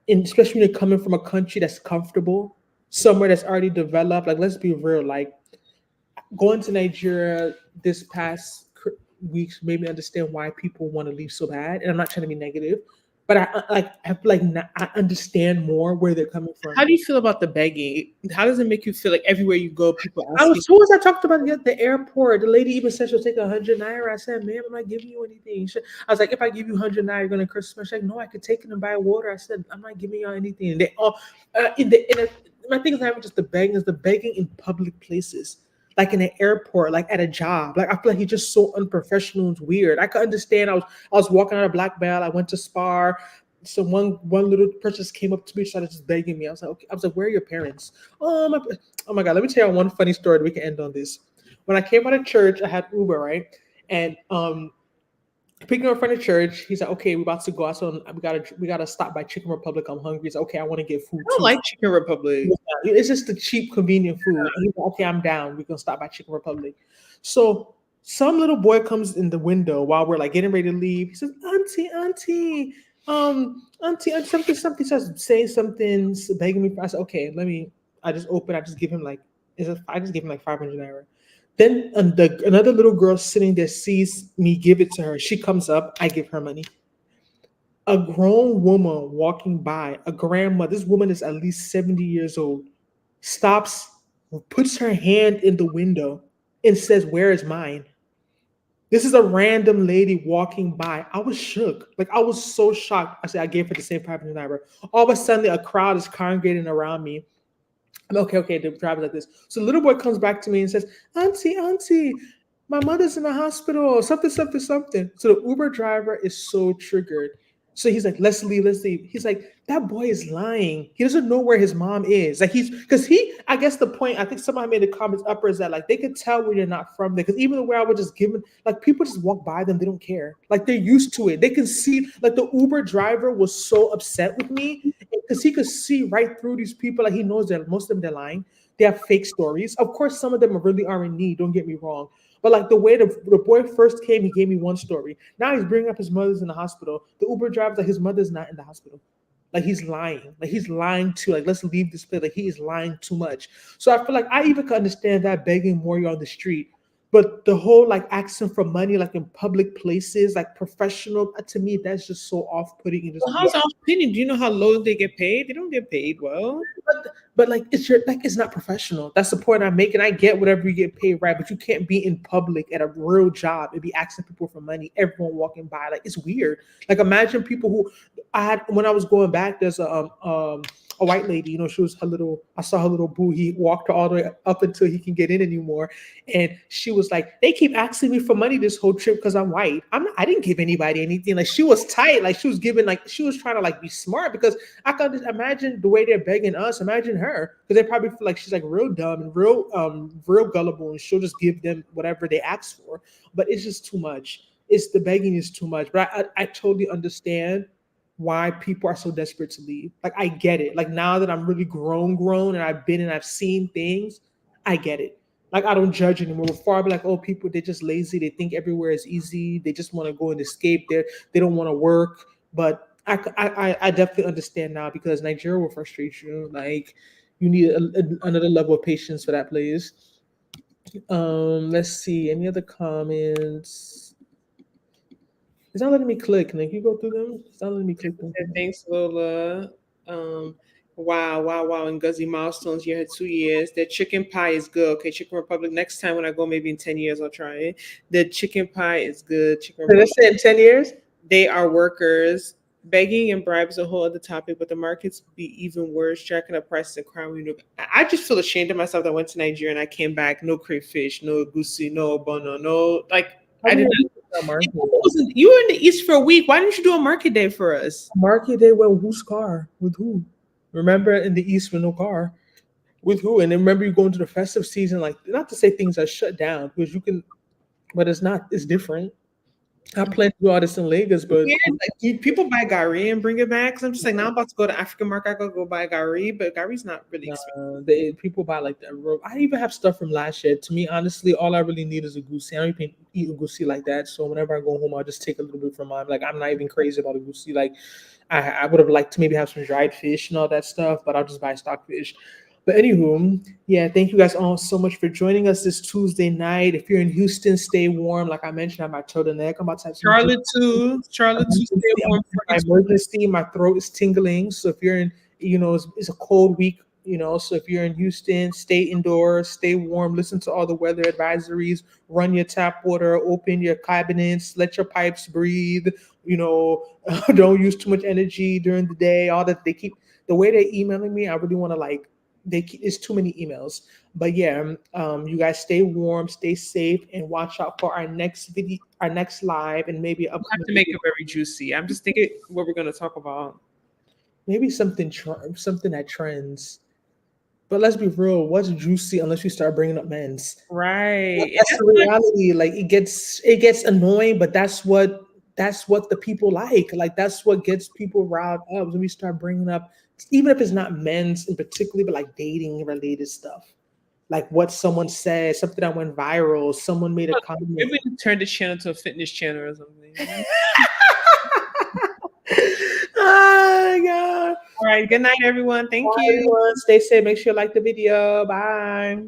and especially when you're coming from a country that's comfortable, somewhere that's already developed. Like let's be real. Like going to Nigeria this past weeks made me understand why people want to leave so bad. And I'm not trying to be negative, but I feel like I understand more where they're coming from. How do you feel about the begging? How does it make you feel like everywhere you go, people ask I was you? told I talked about it at the airport. The lady even said she'll take 100 naira. I said, ma'am, I'm not giving you anything. I was like, if I give you 100 naira, you're gonna curse me. She's like, no, I could take it and buy water. I said, I'm not giving y'all anything. And they all my thing is not even just the begging, is the begging in public places. Like in an airport, like at a job. Like I feel like he's just so unprofessional and weird. I could understand. I was walking out of Black Bell. I went to Spar. So one little person just came up to me, started just begging me. I was like, okay. I was like, where are your parents? Oh my God. Let me tell you one funny story. We can end on this. When I came out of church, I had Uber, right? And picking up from the church, he's like, okay, we're about to go out. So we gotta stop by Chicken Republic. I'm hungry. He's like, okay, I want to get food I don't too. like Chicken Republic. Yeah, it's just the cheap, convenient food. And he's like, okay, I'm down. We're gonna stop by Chicken Republic. So some little boy comes in the window while we're like getting ready to leave. He says, Auntie, Auntie, something starts saying something, begging me. I said, okay, I just open, I just give him like, I just give him like 500 naira. Then another little girl sitting there sees me give it to her. She comes up, I give her money. A grown woman walking by, a grandma, this woman is at least 70 years old, stops, puts her hand in the window and says, "Where is mine?" This is a random lady walking by. I was shook. Like, I was so shocked. I said, I gave her the same 500 naira. All of a sudden, a crowd is congregating around me. I'm okay, the driver's like this. So the little boy comes back to me and says, Auntie, my mother's in the hospital, something, something, something. So the Uber driver is so triggered. So he's like, let's leave, let's leave. He's like, that boy is lying. He doesn't know where his mom is. Like, because I guess the point, I think somebody made the comments upper is that, like, they could tell when you're not from there. Because even the way I was just given, like, people just walk by them, they don't care. Like, they're used to it. They can see, like, the Uber driver was so upset with me because he could see right through these people. Like, he knows that most of them, they're lying. They have fake stories. Of course, some of them really are in need, don't get me wrong. But like the way the boy first came, he gave me one story. Now he's bringing up his mother's in the hospital. The Uber driver's like, his mother's not in the hospital. Like, he's lying. Like, he's lying to, like, let's leave this place. Like, he is lying too much. So I feel like I even could understand that begging more on the street. But the whole like asking for money, like in public places, like professional, to me, that's just so off-putting. Well, how's our opinion? Do you know how low they get paid? They don't get paid well. But like it's not professional. That's the point I'm making. I get whatever you get paid, right? But you can't be in public at a real job and be asking people for money. Everyone walking by, like, it's weird. Like, imagine people who I had when I was going back. There's a white lady. You know, she was her little. I saw her little boo. He walked her all the way up until he can get in anymore, and she was like, "They keep asking me for money this whole trip because I'm white. I didn't give anybody anything." Like, she was tight. Like, she was giving. Like, she was trying to like be smart because I can just imagine the way they're begging us. Imagine her, because they probably feel like she's like real dumb and real gullible, and she'll just give them whatever they ask for. But it's just too much. It's the begging is too much. But I totally understand why people are so desperate to leave. Like, I get it. Like, now that I'm really grown, and I've been and I've seen things, I get it. Like, I don't judge anymore. Before I'd be like, oh, people, they're just lazy. They think everywhere is easy. They just want to go and escape. They don't want to work. But I definitely understand now, because Nigeria will frustrate you. Like, you need another level of patience for that place. Let's see. Any other comments? It's not letting me click. Can you go through them? It's not letting me click them. Thanks, Lola. Wow. And Guzzy milestones, you had 2 years. The chicken pie is good. Okay, Chicken Republic. Next time when I go, maybe in 10 years, I'll try it. The chicken pie is good. Chicken Republic. Did I say in 10 years? They are workers. Begging and bribes is a whole other topic, but the markets be even worse, jacking up prices and crime. I just feel ashamed of myself that I went to Nigeria and I came back, no crayfish, no goosey, no bono, no, like, I didn't. You were in the East for a week. Why didn't you do a market day for us? Market day with whose car? With who? Remember, in the East with no car. With who? And then remember, you go into the festive season, like, not to say things are shut down, because you can, but it's not, it's different. I plan to do all this in Lagos, but like, people buy gari and bring it back. Cause I'm just like, now I'm about to go to African market. I gotta go buy gari, but gari's not really expensive. People buy like that. I even have stuff from last year. To me, honestly, all I really need is a goosey. I don't even eat a goosey like that. So whenever I go home, I'll just take a little bit from mine. Like, I'm not even crazy about a goosey. Like, I would have liked to maybe have some dried fish and all that stuff, but I'll just buy stockfish. But anywho, yeah, thank you guys all so much for joining us this Tuesday night. If you're in Houston, stay warm. Like I mentioned, I have my turtleneck. I'm about to have Charlotte too. Stay warm. My emergency, my throat is tingling. So if you're in, it's a cold week, so if you're in Houston, stay indoors, stay warm, listen to all the weather advisories, run your tap water, open your cabinets, let your pipes breathe, don't use too much energy during the day. All that the way they're emailing me, I really want to it's too many emails. But yeah, you guys stay warm, stay safe, and watch out for our next video, our next live, and maybe we'll have to make it very juicy. I'm just thinking what we're going to talk about. Maybe something that trends. But let's be real, what's juicy unless you start bringing up men's? Right. That's the reality. Like, it gets annoying, but that's what the people like. Like, that's what gets people riled up when we start bringing up, even if it's not men's in particular, but like dating related stuff. Like what someone said, something that went viral, someone made a comment. Maybe we turn this channel to a fitness channel or something. Oh my God. All right. Good night, everyone. Thank you. Everyone. Stay safe. Make sure you like the video. Bye.